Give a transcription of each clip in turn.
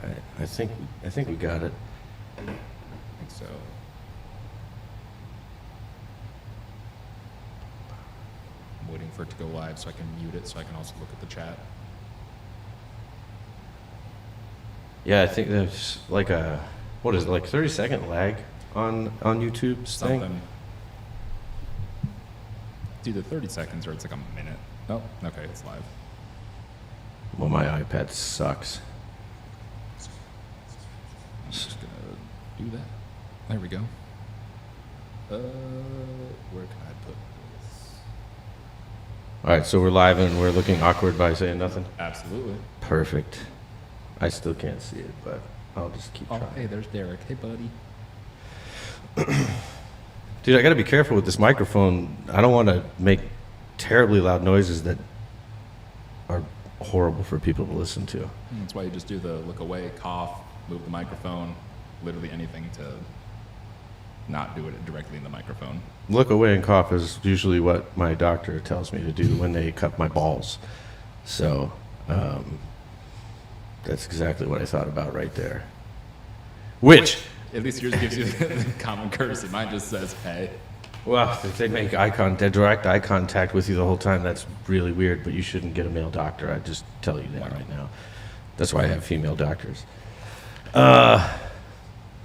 right. I think we got it. I think so. I'm waiting for it to go live so I can mute it so I can also look at the chat. Yeah, I think there's like a, what is it, like 30-second lag on YouTube's Something. thing? It's either 30 seconds or it's like a minute. Oh, okay, it's live. Well, my iPad sucks. I'm just gonna do that. There we go. Where can I put this? All right, so we're live and we're looking awkward by saying nothing? Absolutely. Perfect. I still can't see it, but I'll just keep Oh, trying. hey, there's Derek. Hey, buddy. Dude, I gotta be careful with this microphone. I don't want to make terribly loud noises that are horrible for people to listen to. That's why you just do the look away, cough, move the microphone, literally anything to not do it directly in the microphone. Look away and cough is usually what my doctor tells me to do when they cut my balls. So, that's exactly what I thought about right there. Which, At least yours gives you the common courtesy. Mine just says, hey. well, if they make direct eye contact with you the whole time, that's really weird, but you shouldn't get a male doctor. I just tell you that right now. That's why I have female doctors.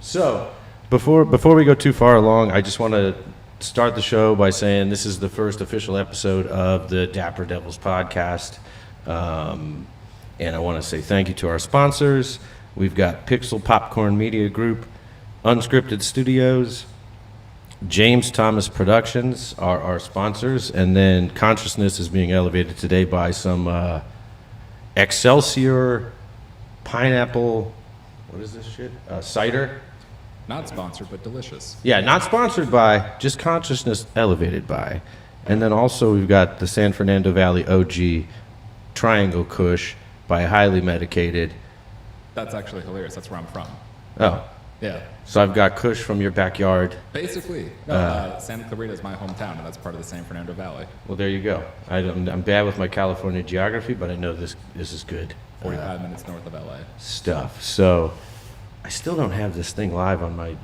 So, before we go too far along, I just want to start the show by saying this is the first official episode of the Dapper Devils podcast. And I want to say thank you to our sponsors. We've got Pixel Popcorn Media Group, Unscripted Studios, James Thomas Productions are our sponsors, and then Consciousness is being elevated today by some Excelsior pineapple, what is this shit? Cider? Not sponsored, but delicious. Yeah, not sponsored by, just Consciousness elevated by. And then also we've got the San Fernando Valley OG Triangle Kush by Highly Medicated. That's actually hilarious. That's where I'm from. Oh, Yeah. so I've got Kush from your backyard. Basically. No, Santa Clarita is my hometown, and that's part of the San Fernando Valley. Well, there you go. I'm bad with my California geography, but I know this is good 45 minutes north of LA. stuff. So I still don't have this thing live on my.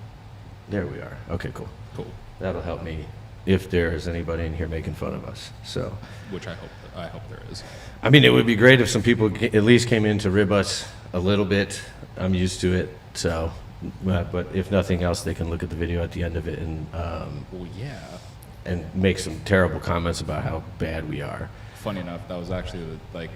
There we are. Okay, cool. Cool. That'll help me if there is anybody in here making fun of us. So, Which I hope there is. I mean, it would be great if some people at least came in to rib us a little bit. I'm used to it. So, but if nothing else, they can look at the video at the end of it and Well, yeah. and make some terrible comments about how bad we are. Funny enough, that was actually like,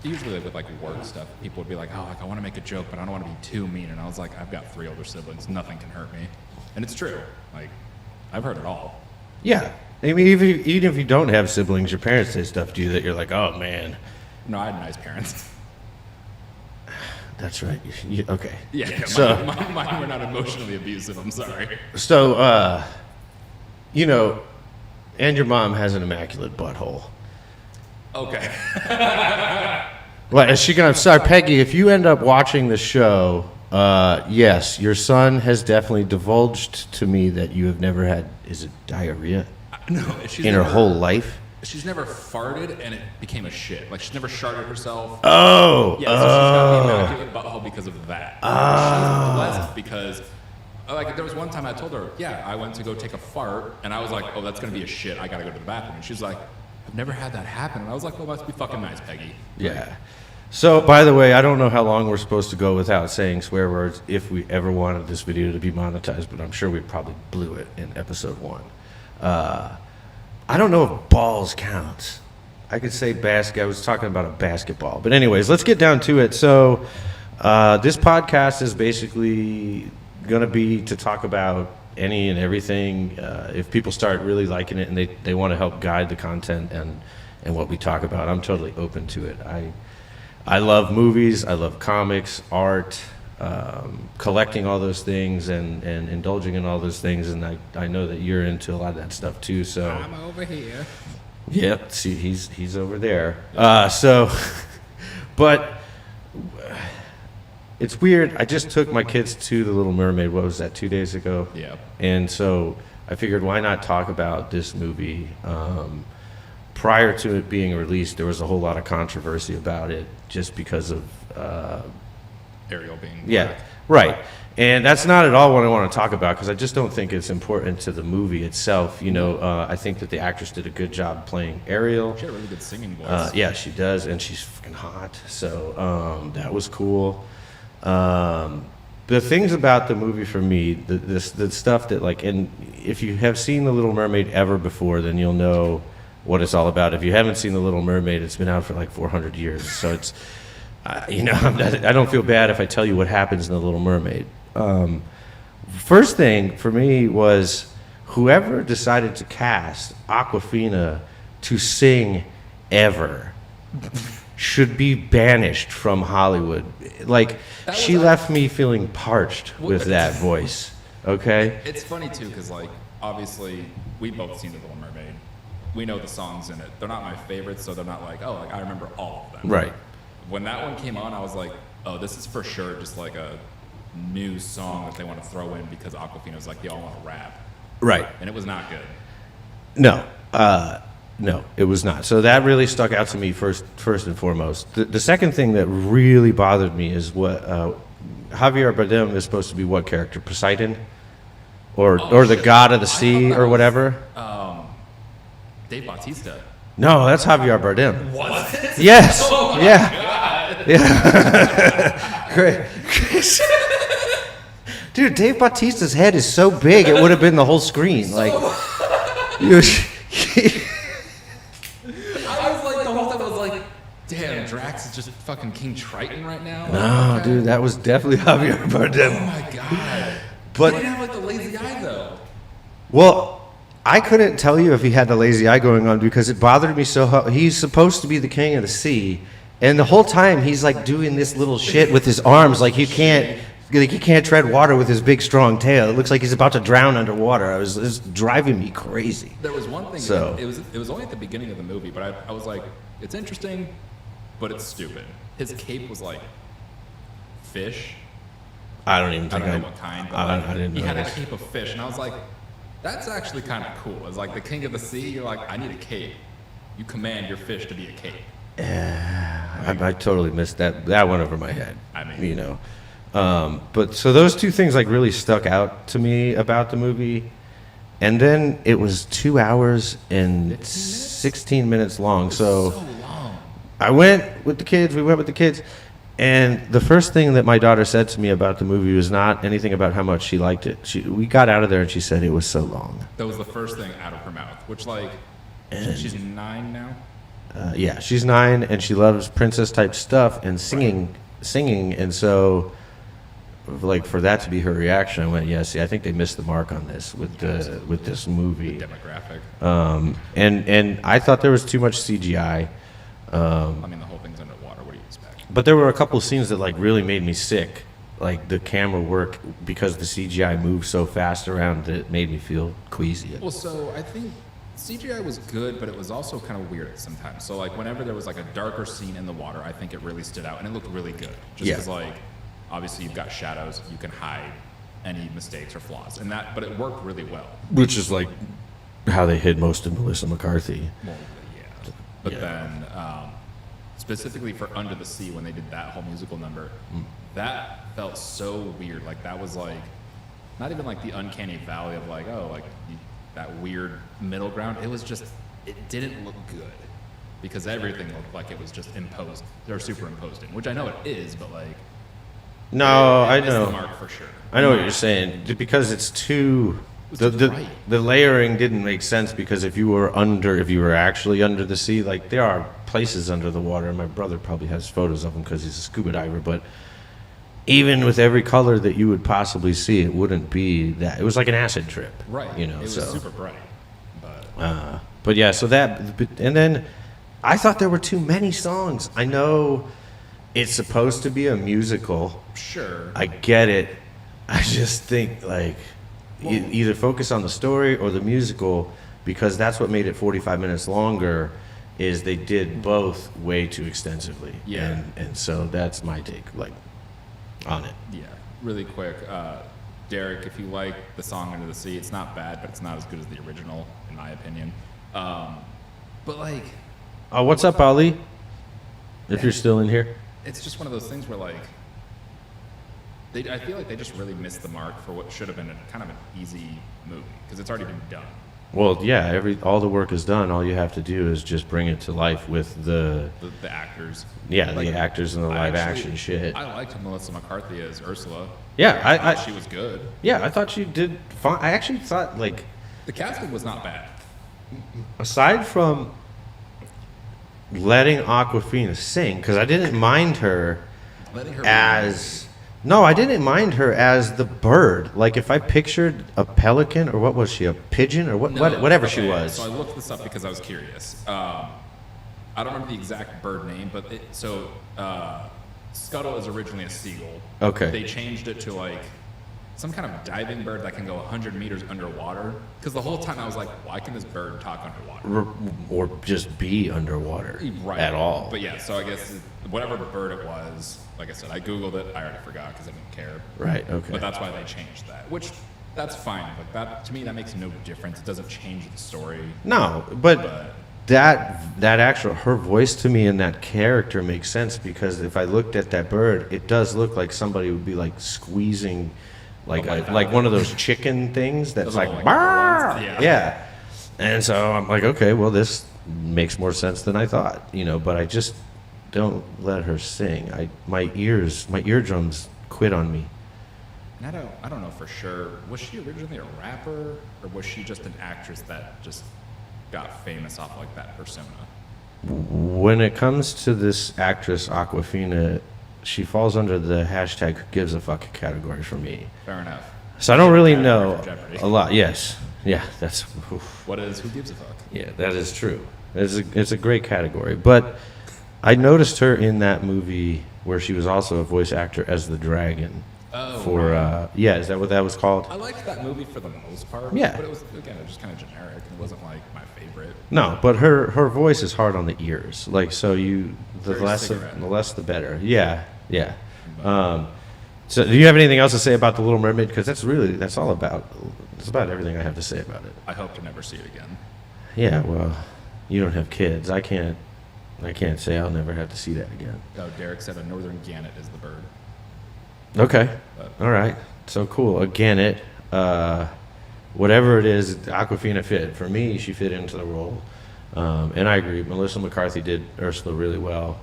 usually with like work stuff, people would be like, oh, like I want to make a joke, but I don't want to be too mean. And I was like, I've got 3 older siblings. Nothing can hurt me. And it's true. Like, I've heard it all. Yeah. I mean, even if you don't have siblings, your parents say stuff to you that you're like, oh, man. No, I had nice parents. That's right. Okay. Yeah, So- mine were not emotionally abusive. I'm sorry. So, you know, and your mom has an immaculate butthole. Okay. Well, is she gonna? Sorry, Peggy. If you end up watching the show, yes, your son has definitely divulged to me that you have never had. Is it diarrhea No, she's in her whole life? She's never farted and it became a shit. Like she's never sharted herself. Oh, Yeah, so she's got the immaculate butthole because of that. She's blessed because, like, there was one time I told her, yeah, I went to go take a fart, and I was like, oh, that's gonna be a shit. I gotta go to the bathroom. And she's like, I've never had that happen. And I was like, well, must be fucking nice, Peggy. yeah. So, by the way, I don't know how long we're supposed to go without saying swear words if we ever wanted this video to be monetized, but I'm sure we probably blew it in episode 1. I don't know if balls counts. I could say basket. I was talking about a basketball. But anyways, let's get down to it. So this podcast is basically going to be to talk about any and everything. If people start really liking it and they want to help guide the content and what we talk about, I'm totally open to it. I love movies. I love comics, art, collecting all those things and indulging in all those things, and I know that you're into a lot of that stuff too. So I'm over here. yep, see, he's over there. But it's weird. I just took my kids to the Little Mermaid. What was that, 2 days ago? Yeah. And so I figured, why not talk about this movie? Prior to it being released, there was a whole lot of controversy about it, just because of Ariel being Yeah, black. right. And that's not at all what I want to talk about because I just don't think it's important to the movie itself. You know, I think that the actress did a good job playing Ariel. She had a really good singing voice. Yeah, she does, and she's fucking hot. So that was cool. The things about the movie for me, the stuff that like, and if you have seen The Little Mermaid ever before, then you'll know what it's all about. If you haven't seen The Little Mermaid, it's been out for like 400 years. So it's, you know, I don't feel bad if I tell you what happens in The Little Mermaid. First thing for me was whoever decided to cast Awkwafina to sing ever should be banished from Hollywood. Like, she left me feeling parched with that voice, okay? It's funny, too, because, like, obviously, we've both seen The Little Mermaid. We know the songs in it. They're not my favorites, so they're not like, oh, like, I remember all of them. Right. When that one came on, I was like, oh, this is for sure just like a new song that they want to throw in because Awkwafina's like, they all want to rap. Right. And it was not good. No, no, it was not. So that really stuck out to me first and foremost. The second thing that really bothered me is what Javier Bardem is supposed to be. What character? Poseidon, or the god of the sea, or whatever. Dave Bautista. No, that's Javier Bardem. Was it? Yes. Oh my Yeah. Yeah. Great. Dude, Dave Bautista's head is so big it would have been the whole screen. Like, you. I was like, the whole time I was like, damn, Drax is just fucking King Triton right now. No, Okay. dude, that was definitely Javier Bardem. Oh my god. But He didn't have like the lazy eye though. well, I couldn't tell you if he had the lazy eye going on because it bothered me so. He's supposed to be the king of the sea, and the whole time he's like doing this little shit with his arms, like he can't tread water with his big strong tail. It looks like he's about to drown underwater. It was driving me crazy. There was one thing. So- It was only at the beginning of the movie, but I was like, it's interesting, but it's stupid. His cape was like fish. I don't even I think don't know what kind, but I like, didn't he had a notice. cape of fish, and I was like, that's actually kind of cool. It's like the king of the sea. You're like, I need a cape. You command your fish to be a cape. I totally missed that one over my head. I mean- you know. But so those two things like really stuck out to me about the movie, and then it was 2 hours and 16 minutes long. So long. I went with the kids. We went with the kids, and the first thing that my daughter said to me about the movie was not anything about how much she liked it. We got out of there and she said it was so long. That was the first thing out of her mouth, which like, she's 9 now. Yeah, she's 9 and she loves princess type stuff and singing, and so like for that to be her reaction, I went, yeah, see, I think they missed the mark on this with this movie. Demographic. And I thought there was too much CGI. I mean, the whole thing's underwater. What do you expect? But there were a couple scenes that like really made me sick. Like the camera work, because the CGI moved so fast around, that it made me feel queasy. Well, so I think CGI was good, but it was also kind of weird sometimes. So like whenever there was like a darker scene in the water, I think it really stood out and it looked really good. Just Yeah. because like obviously you've got shadows, you can hide any mistakes or flaws, and that. But it worked really well. Which is like how they hid most of Melissa McCarthy. Well, yeah. But Yeah. then specifically for Under the Sea, when they did that whole musical number, that felt so weird. Like that was like not even like the uncanny valley of like, oh, like that weird middle ground. It was just, it didn't look good because everything looked like it was just imposed or superimposed in, which I know it is, but like. No, it I missed know. the mark for sure. I know what you're saying. Because it's too. was too bright. The layering didn't make sense because if you were actually under the sea, like there are places under the water. My brother probably has photos of them because he's a scuba diver. But even with every color that you would possibly see, it wouldn't be that. It was like an acid trip, Right. You know, it was so. super bright. But But yeah, so that, and then I thought there were too many songs. I know it's supposed to be a musical. sure. I get it. I just think like either focus on the story or the musical, because that's what made it 45 minutes longer. Is they did both way too extensively. Yeah. And so that's my take, like, on it. Yeah, really quick. Derek, if you like the song Under the Sea, it's not bad, but it's not as good as the original, in my opinion. But like, Oh, what's up, Ali? If you're still in here. it's just one of those things where like, I feel like they just really missed the mark for what should have been kind of an easy movie because it's already been done. Well, yeah, all the work is done. All you have to do is just bring it to life with the actors. Yeah, like, the actors and the live action shit. I liked Melissa McCarthy as Ursula. Yeah, I thought she was good. Yeah, I thought she did fine. I actually thought, like, the casting was not bad. Aside from letting Awkwafina sing, because I didn't mind her as... No, I didn't mind her as the bird. Like, if I pictured a pelican, or what was she, a pigeon, or whatever she was. So I looked this up because I was curious. I don't remember the exact bird name, but Scuttle is originally a seagull. Okay. They changed it to, like, some kind of diving bird that can go 100 meters underwater. Because the whole time I was like, why can this bird talk underwater? Or just be underwater at all. But yeah, so I guess whatever bird it was, like I said, I Googled it. I already forgot because I didn't care. Right, okay. But that's why they changed that, which that's fine. But that, to me, that makes no difference. It doesn't change the story. No, but that actual, her voice to me in that character makes sense because if I looked at that bird, it does look like somebody would be like squeezing like one of those chicken things that's like, yeah. And so I'm like, okay, well, this makes more sense than I thought, but I just don't let her sing. My eardrums quit on me. And I don't know for sure. Was she originally a rapper or was she just an actress that just got famous off like that persona? When it comes to this actress, Awkwafina, she falls under the hashtag who gives a fuck category for me. Fair enough. So I don't really know a lot. Yes. Yeah, that's... Oof. What is who gives a fuck? Yeah, that is true. It's a great category. But I noticed her in that movie where she was also a voice actor as the dragon. Oh, is that what that was called? I liked that movie for the most part. Yeah. But it was, again, it was just kind of generic. It wasn't like my favorite. No, but her voice is hard on the ears. Like, so the less the better. Yeah. So do you have anything else to say about The Little Mermaid? Because that's about everything I have to say about it. I hope to never see it again. Yeah, well, you don't have kids. I can't say I'll never have to see that again. Oh, Derek said a northern gannet is the bird. Okay. All right. So cool. A gannet. Whatever it is, Awkwafina fit. For me, she fit into the role. And I agree. Melissa McCarthy did Ursula really well.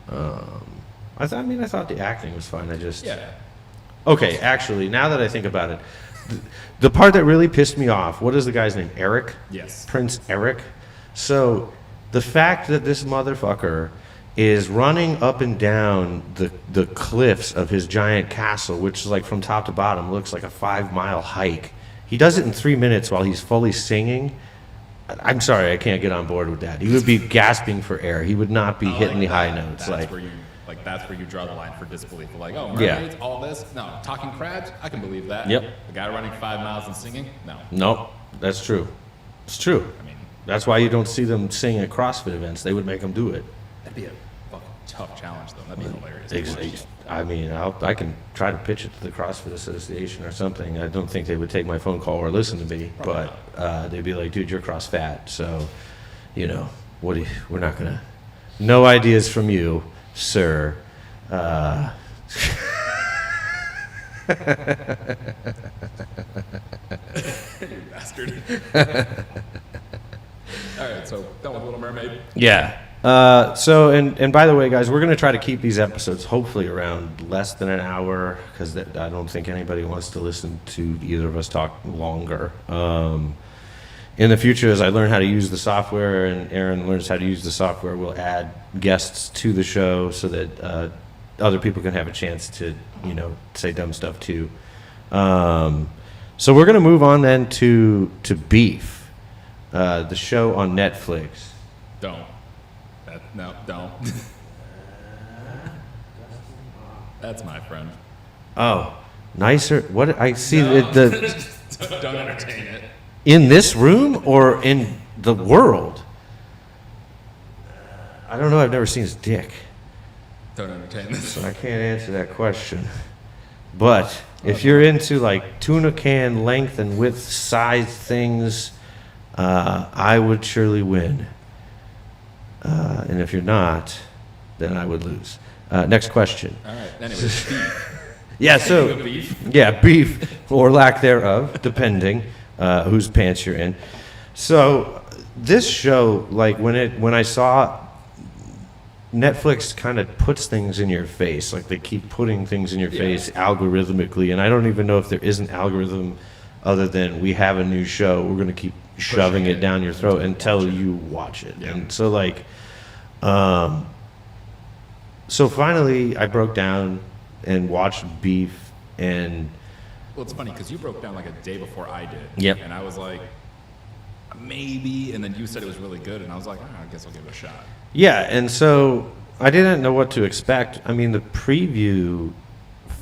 I thought the acting was fine. Yeah. Okay, actually, now that I think about it, the part that really pissed me off, what is the guy's name? Eric? Yes. Prince Eric? So, the fact that this motherfucker is running up and down the cliffs of his giant castle, which is like from top to bottom, looks like a 5-mile hike. He does it in 3 minutes while he's fully singing. I'm sorry, I can't get on board with that. He would be gasping for air. He would not be hitting the high notes. That's where you draw the line for disbelief. Like, oh, mermaids, all this? No. Talking crabs? I can believe that. Yep. A guy running 5 miles and singing? No. Nope, that's true. It's true. I mean, that's why you don't see them sing at CrossFit events. They would make them do it. That'd be a fucking tough challenge, though. That'd be hilarious. I mean, I can try to pitch it to the CrossFit Association or something. I don't think they would take my phone call or listen to me, but they'd be like, dude, you're cross fat, so, we're not going to... No ideas from you, sir. You bastard. All right, so done with Little Mermaid. Yeah. And by the way, guys, we're going to try to keep these episodes hopefully around less than an hour because I don't think anybody wants to listen to either of us talk longer. In the future, as I learn how to use the software and Aaron learns how to use the software, we'll add guests to the show so that other people can have a chance to, say dumb stuff too. So we're going to move on then to Beef, the show on Netflix. Don't. That's my friend. Oh, nicer. What I see Don't entertain it. In this room or in the world? I don't know. I've never seen his dick. Don't entertain this. So I can't answer that question. But if you're into like tuna can length and width size things, I would surely win. And if you're not, then I would lose. Next question. All right. Anyway, Beef. Yeah, so Speaking of beef. yeah, beef or lack thereof, depending whose pants you're in. So this show, like when I saw Netflix kind of puts things in your face, like they keep putting things in your face algorithmically, and I don't even know if there is an algorithm other than we have a new show, we're going to keep shoving it down your throat until you watch it. Yeah. And so like, so finally I broke down and watched Beef, and Well, it's funny because you broke down like a day before I did. Yep. And I was like, maybe, and then you said it was really good, and I was like, I guess I'll give it a shot. yeah, and so I didn't know what to expect. I mean, the preview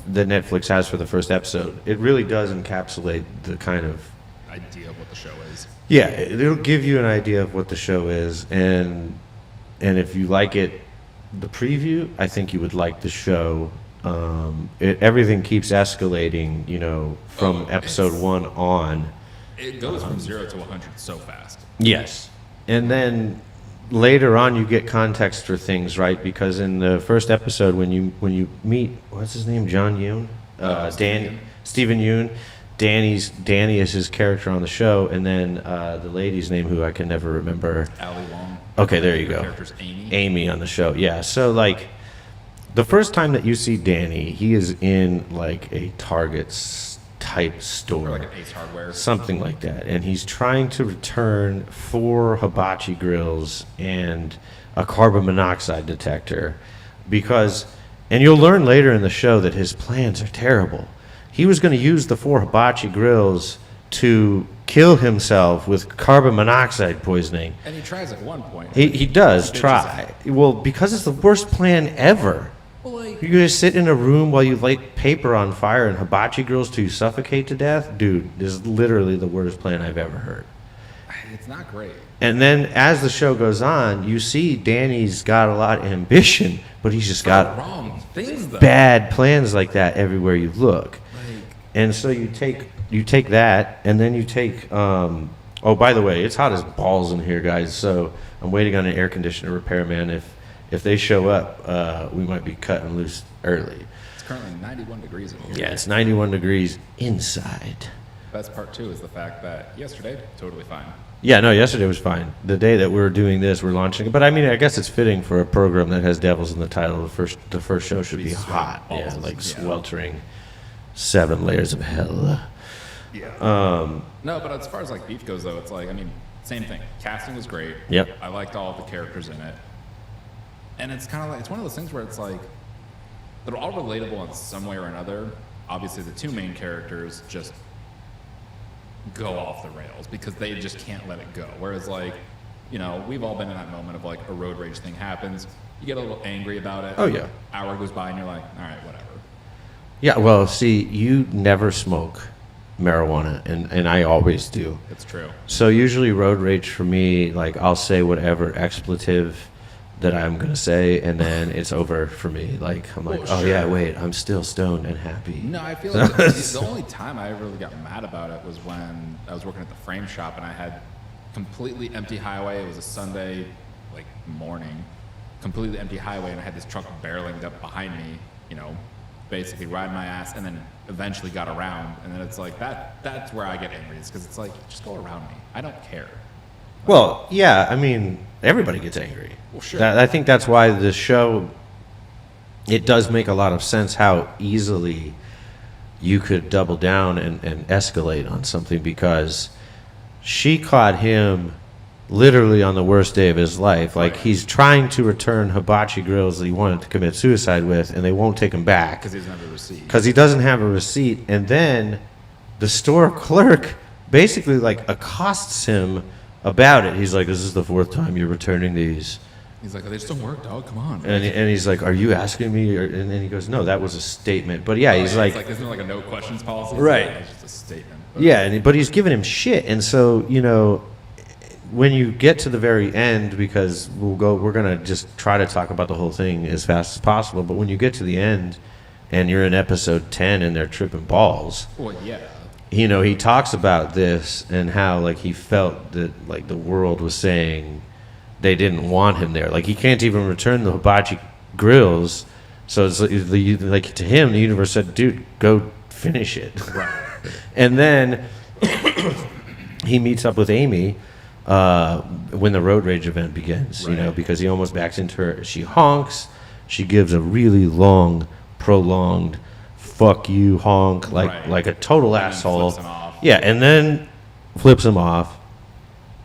that Netflix has for the first episode, it really does encapsulate the kind of Idea of what the show is. yeah, it'll give you an idea of what the show is, and if you like it, the preview, I think you would like the show. Everything keeps escalating, you know, from episode 1 on. It goes from 0 to 100 so fast. Yes. And then later on you get context for things, right? Because in the first episode when you meet, what's his name? John Yoon? Stephen Yoon. Danny is his character on the show, and then the lady's name who I can never remember. Ali Wong. Okay, there you Her go. character's Amy. Amy on the show. Yeah. So like the first time that you see Danny, he is in like a Target type store. Or like an Ace Hardware. Something like that. And he's trying to return 4 hibachi grills and a carbon monoxide detector because, and you'll learn later in the show that his plans are terrible. He was going to use the 4 hibachi grills to kill himself with carbon monoxide poisoning. And he tries at one point. He does Bitches try. Well, because it's the worst plan ever. Well, like, You just sit in a room while you light paper on fire and hibachi grills till you suffocate to death? Dude, this is literally the worst plan I've ever heard. it's not great. And then as the show goes on, you see Danny's got a lot of ambition, but he's just got Wrong things, though. bad plans like that everywhere you look. Like, And so you take that, and then you take, oh, by the way, it's hot as balls in here, guys, so I'm waiting on an air conditioner repairman. If they show up, we might be cutting loose early. it's currently 91 degrees in here. Yeah, it's 91 degrees inside. Best part, too, is the fact that yesterday, totally fine. Yeah, no, yesterday was fine. The day that we're doing this, we're launching it. But I mean, I guess it's fitting for a program that has devils in the title. The first show should be hot. sweating Yeah, balls. like Yeah. sweltering 7 layers of hell. Yeah. No, but as far as like beef goes, though, it's like, I mean, same thing. Casting was great. Yep. I liked all the characters in it. And it's kind of like, it's one of those things where it's like, they're all relatable in some way or another. Obviously, the 2 main characters just go off the rails because they just can't let it go. Whereas, like, you know, we've all been in that moment of like a road rage thing happens. You get a little angry about it. Oh, yeah. Hour goes by and you're like, all right, whatever. Yeah, well, see, you never smoke marijuana, and I always do. It's true. So usually road rage for me, like I'll say whatever expletive that I'm going to say, and then it's over for me. Like, I'm like, Well, oh yeah, sure. wait, I'm still stoned and happy. No, I feel like the only time I really got mad about it was when I was working at the frame shop and I had completely empty highway. It was a Sunday, like, morning, completely empty highway, and I had this truck barreling up behind me, you know, basically riding my ass, and then eventually got around. And then it's like, that's where I get angry, is because it's like, just go around me. I don't care. Well, yeah, I mean, everybody gets angry. Well, sure. I think that's why the show, it does make a lot of sense how easily you could double down and escalate on something, because she caught him literally on the worst day of his life. Like, he's trying to return hibachi grills that he wanted to commit suicide with, and they won't take him back. Because he doesn't have a receipt. Because he doesn't have a receipt. And then the store clerk basically, like, accosts him about it. He's like, this is the 4th time you're returning these. He's like, they just don't work, dog. Come on. And he's like, are you asking me? And then he goes, no, that was a statement. But yeah, he's like, isn't there like a no questions policy? Right. It's just a statement. But yeah, but he's giving him shit. And so, you know, when you get to the very end, because we're going to just try to talk about the whole thing as fast as possible. But when you get to the end and you're in episode 10 and they're tripping balls, Well, yeah. you know, he talks about this and how, like, he felt that, like, the world was saying they didn't want him there. Like, he can't even return the hibachi grills, So it's like to him, the universe said, "Dude, go finish it." Right. And then he meets up with Amy when the road rage event begins. Right. Because he almost backs into her. She honks. She gives a really long, prolonged "fuck you" honk, like a total And then asshole. flips him off. Yeah, and then flips him off.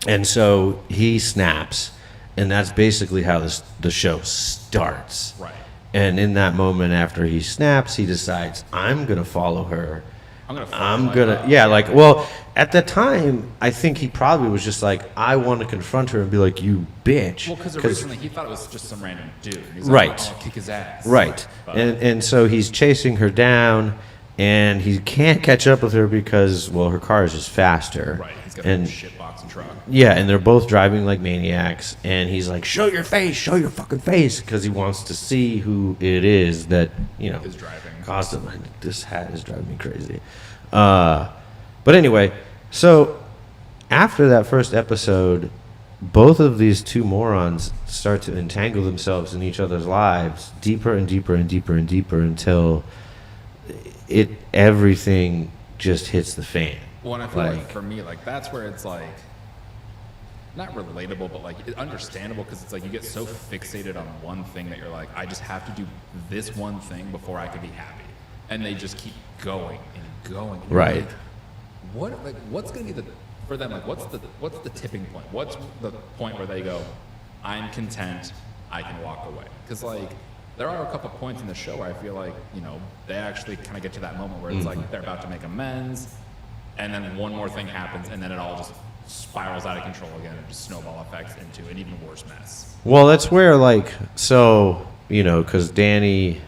And so he snaps, and that's basically how the show starts. Right. And in that moment, after he snaps, he decides, I'm gonna follow her. Well, at the time, I think he probably was just like, I want to confront her and be like, you bitch. Well, because originally he thought it was just some random dude. He's Right. like, I'll kick his ass. Right. But- And so he's chasing her down, and he can't catch up with her because, well, her car is just faster. Right. He's got And a shitbox and truck. yeah, and they're both driving like maniacs, and he's like, show your fucking face, because he wants to see who it is that, Is driving. caused him. This hat is driving me crazy. But anyway, so after that first episode, both of these two morons start to entangle themselves in each other's lives deeper and deeper and deeper and deeper until everything just hits the fan. Well, and I feel like for me, like that's where it's like not relatable, but like understandable, because it's like you get so fixated on one thing that you're like, I just have to do this one thing before I can be happy, and they just keep going and going. And you're Right. like, what's gonna be for them? Like, what's the tipping point? What's the point where they go, I'm content, I can walk away? Because like there are a couple points in the show where I feel like they actually kind of get to that moment where it's like they're about to make amends, and then one more thing happens, and then it all just spirals out of control again and just snowball effects into an even worse mess. Well, that's where, because Danny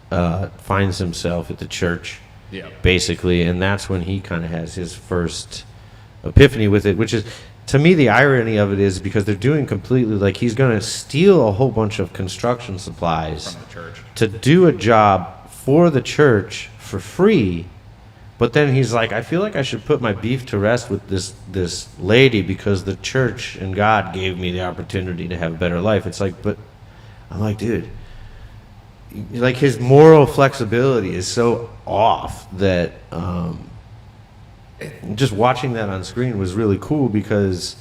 finds himself at the church, Yeah. basically, and that's when he kind of has his first epiphany with it, which is, to me, the irony of it is because they're doing completely, like, he's going to steal a whole bunch of construction supplies From the church. to do a job for the church for free. But then he's like, I feel like I should put my beef to rest with this lady because the church and God gave me the opportunity to have a better life. It's like, but I'm like, dude, like his moral flexibility is so off that just watching that on screen was really cool because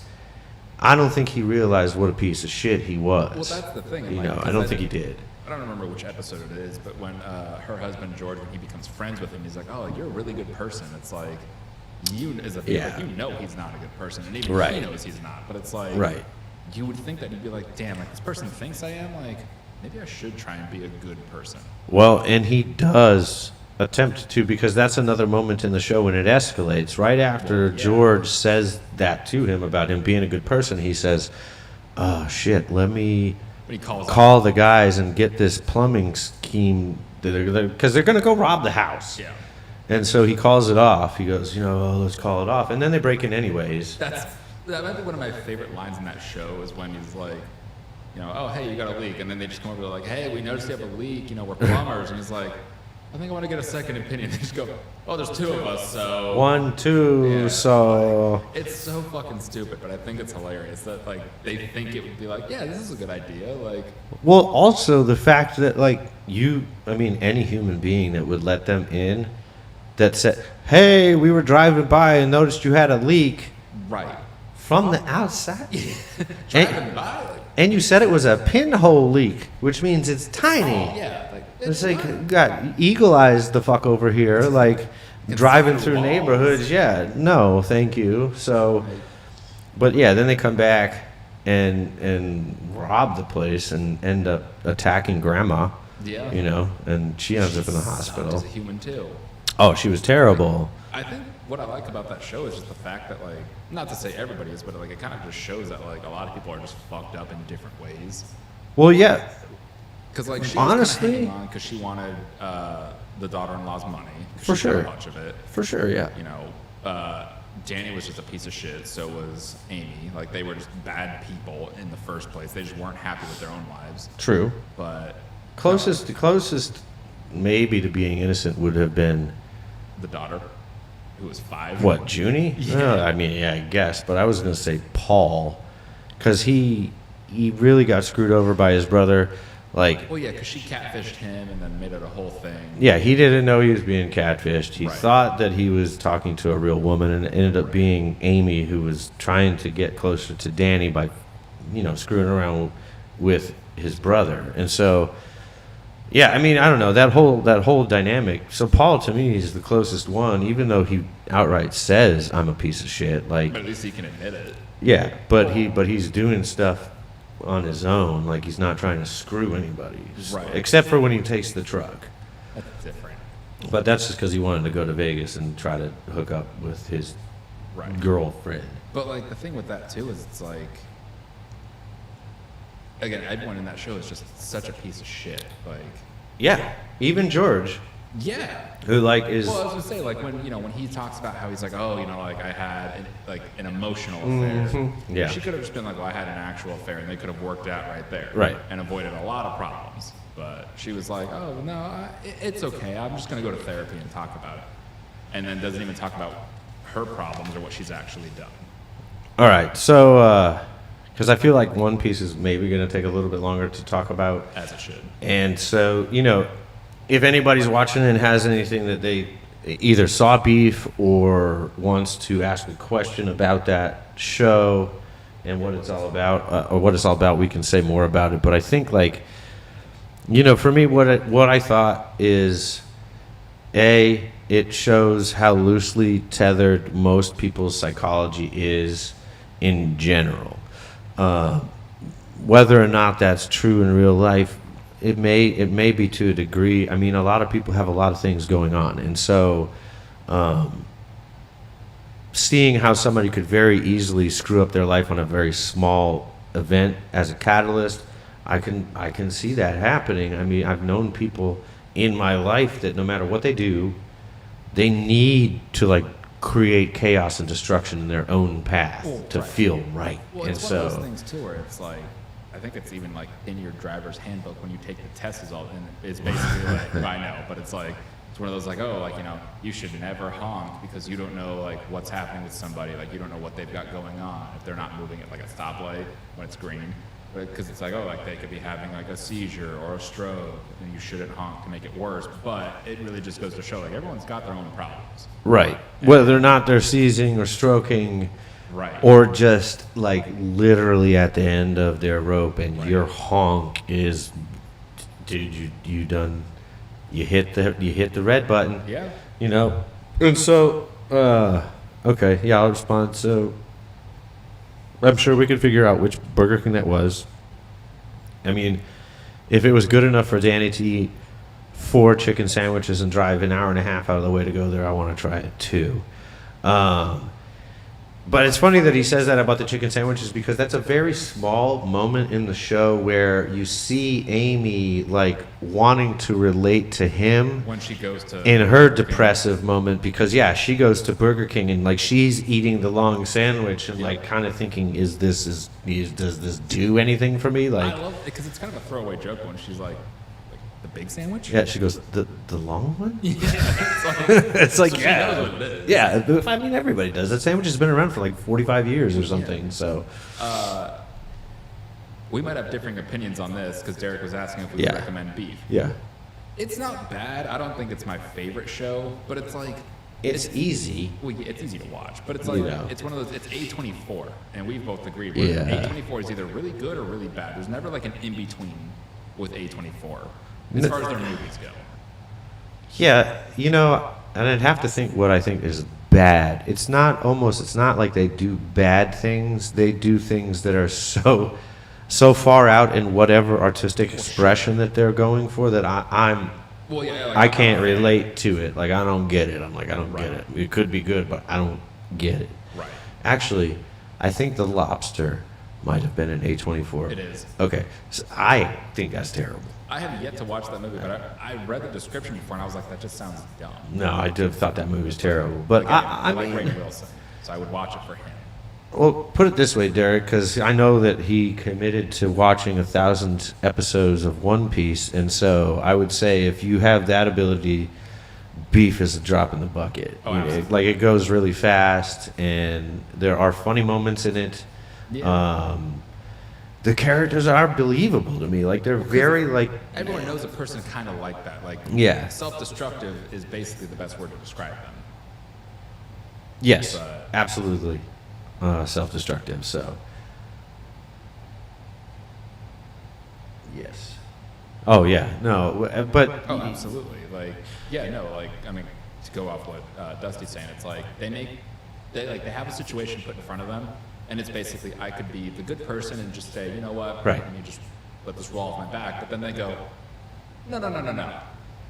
I don't think he realized what a piece of shit he was. Well, that's the thing. and, I don't think he did. I don't remember which episode it is, but when her husband George, when he becomes friends with him, he's like, "Oh, you're a really good person." It's like he's not a good person, and even Right. he knows he's not. But it's like, Right. you would think that he'd be like, "Damn, like this person thinks I am. Like maybe I should try and be a good person." Well, and he does attempt to, because that's another moment in the show when it escalates. Right after Well, yeah. George says that to him about him being a good person, he says, "Oh shit, let me When he calls call the guys and get this plumbing scheme because they're going to go rob the house." Yeah. And so he calls it off. He goes, let's call it off, and then they break in anyways. That might be one of my favorite lines in that show is when he's like, "Oh, hey, you got a leak," and then they just come over like, "Hey, we noticed you have a leak. We're plumbers," and he's like, "I think I want to get a second opinion." They just go, "Oh, there's two of us, so." 1, 2, Yeah. so It's so fucking stupid, but I think it's hilarious that like they think it would be like, yeah, this is a good idea. Like, well, also the fact that any human being that would let them in, that said, "Hey, we were driving by and noticed you had a leak," right? from the outside. Driving by, like, And you said it was a pinhole leak, which means it's tiny. yeah, like It's like, God, eagle eyes the fuck over here, like driving the through walls. neighborhoods. Yeah, no, thank you. So, but yeah, then they come back and rob the place and end up attacking grandma. Yeah. And she ends up in the sucked hospital. as a human too. Oh, she was terrible. I think what I like about that show is just the fact that, like, not to say everybody is, but like it kind of just shows that like a lot of people are just fucked up in different ways. Well, yeah, Because like she Honestly- was hanging on because she wanted the daughter-in-law's money. 'Cause For she got sure. a bunch of it. for sure, yeah. Danny was just a piece of shit. So was Amy. Like they were just bad people in the first place. They just weren't happy with their own lives. True. But Closest maybe to being innocent would have been, the daughter, who was 5. what, Junie? Yeah. I guess, but I was going to say Paul, because he really got screwed over by his brother. Like, Well, yeah, because she catfished him and then made it a whole thing. yeah, he didn't know he was being catfished. He Right. thought that he was talking to a real woman, and it ended up being Amy, who was trying to get closer to Danny by, screwing around with his brother. And so, yeah, I mean, I don't know, that whole dynamic. So Paul, to me, is the closest one, even though he outright says I'm a piece of shit. Like, But at least he can admit it. yeah, but he's doing stuff on his own. Like, he's not trying to screw anybody, Right. except for when he takes the truck. That's different. But that's just because he wanted to go to Vegas and try to hook up with his Right. girlfriend. But like the thing with that too is it's like, again, everyone in that show is just such a piece of shit. Like, Yeah, even George, yeah. who is Well, I was gonna say, like when he talks about how he's like, oh, like I had an emotional affair. Yeah. She could have just been like, well, I had an actual affair, and they could have worked out right there, Right. and avoided a lot of problems. But she was like, oh no, it's okay. I'm just gonna go to therapy and talk about it, and then doesn't even talk about her problems or what she's actually done. All right, so because I feel like One Piece is maybe going to take a little bit longer to talk about, As it should. and so if anybody's watching and has anything that they either saw beef or wants to ask a question about that show and what it's all about, we can say more about it. But I think for me, what I thought is, it shows how loosely tethered most people's psychology is in general. Whether or not that's true in real life, it may be to a degree. I mean, a lot of people have a lot of things going on, and so seeing how somebody could very easily screw up their life on a very small event as a catalyst, I can see that happening. I mean, I've known people in my life that no matter what they do, they need to create chaos and destruction in their own path to Right. feel right. Well, And it's so, one of those things too, where it's like, I think it's even in your driver's handbook when you take the test is all, and it's basically I know, but it's it's one of those you should never honk because you don't know what's happening with somebody, you don't know what they've got going on if they're not moving at a stoplight when it's green, because it's they could be having a seizure or a stroke, and you shouldn't honk to make it worse. But it really just goes to show everyone's got their own problems. right, whether or not they're seizing or stroking, Right. or just literally at the end of their rope, and your honk is, dude, you hit the red button. Yeah. And so, okay, yeah, I'll respond. So, I'm sure we could figure out which Burger King that was. I mean, if it was good enough for Danny to eat 4 chicken sandwiches and drive an hour and a half out of the way to go there, I want to try it too. But it's funny that he says that about the chicken sandwiches, because that's a very small moment in the show where you see Amy wanting to relate to him When she goes to in her depressive moment, because she goes to Burger King and she's eating the long sandwich and kind of thinking, does this do anything for me? I love it because it's kind of a throwaway joke when she's like the big sandwich. Yeah, she goes, the long one? Yeah, It's so she knows what it is. Yeah, I mean, everybody does. That sandwich has been around for 45 years or something, so. We might have differing opinions on this because Derek was asking if we would recommend beef. Yeah. It's not bad. I don't think it's my favorite show, but it's It's easy. well, yeah, it's easy to watch. But it's it's one of those. It's A24, and we've both agreed. Yeah. A24 is either really good or really bad. There's never an in between with A24 as far as their movies go. Yeah, and I'd have to think what I think is bad. It's not like they do bad things. They do things that are so far out in whatever artistic expression that they're going for that I'm Well, yeah, I can't relate to it. I don't get it. I don't get it. It could be good, but I don't get it. Right. Actually, I think The Lobster might have been an A24. It is. Okay, so I think that's terrible. I have yet to watch that movie, but I read the description before, and I was like, that just sounds dumb. No, I did thought that movie was terrible. But Again, I like mean, Ray Wilson, so I would watch it for him. well, put it this way, Derek, because I know that he committed to watching 1,000 episodes of One Piece, and so I would say if you have that ability, beef is a drop in the bucket. Oh, absolutely. It goes really fast, and there are funny moments in it. Yeah. the characters are believable to me. Like they're very like Everyone knows a person kind of like that. Like, Yeah. self-destructive is basically the best word to describe them. yes, But- absolutely self-destructive. So yes. Oh yeah, no, but Oh, absolutely. Like, yeah, no, like, I mean, to go off what Dusty's saying, it's like they have a situation put in front of them, and it's basically I could be the good person and just say, you know what, Right. let me just let this roll off my back, but then they go, no. Let me one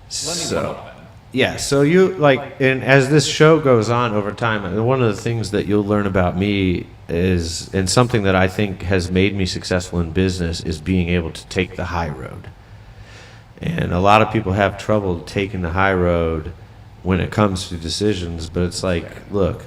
So, up then. yeah, so you like, and as this show goes on over time, one of the things that you'll learn about me is, and something that I think has made me successful in business, is being able to take the high road. And a lot of people have trouble taking the high road when it comes to decisions, but it's like, look,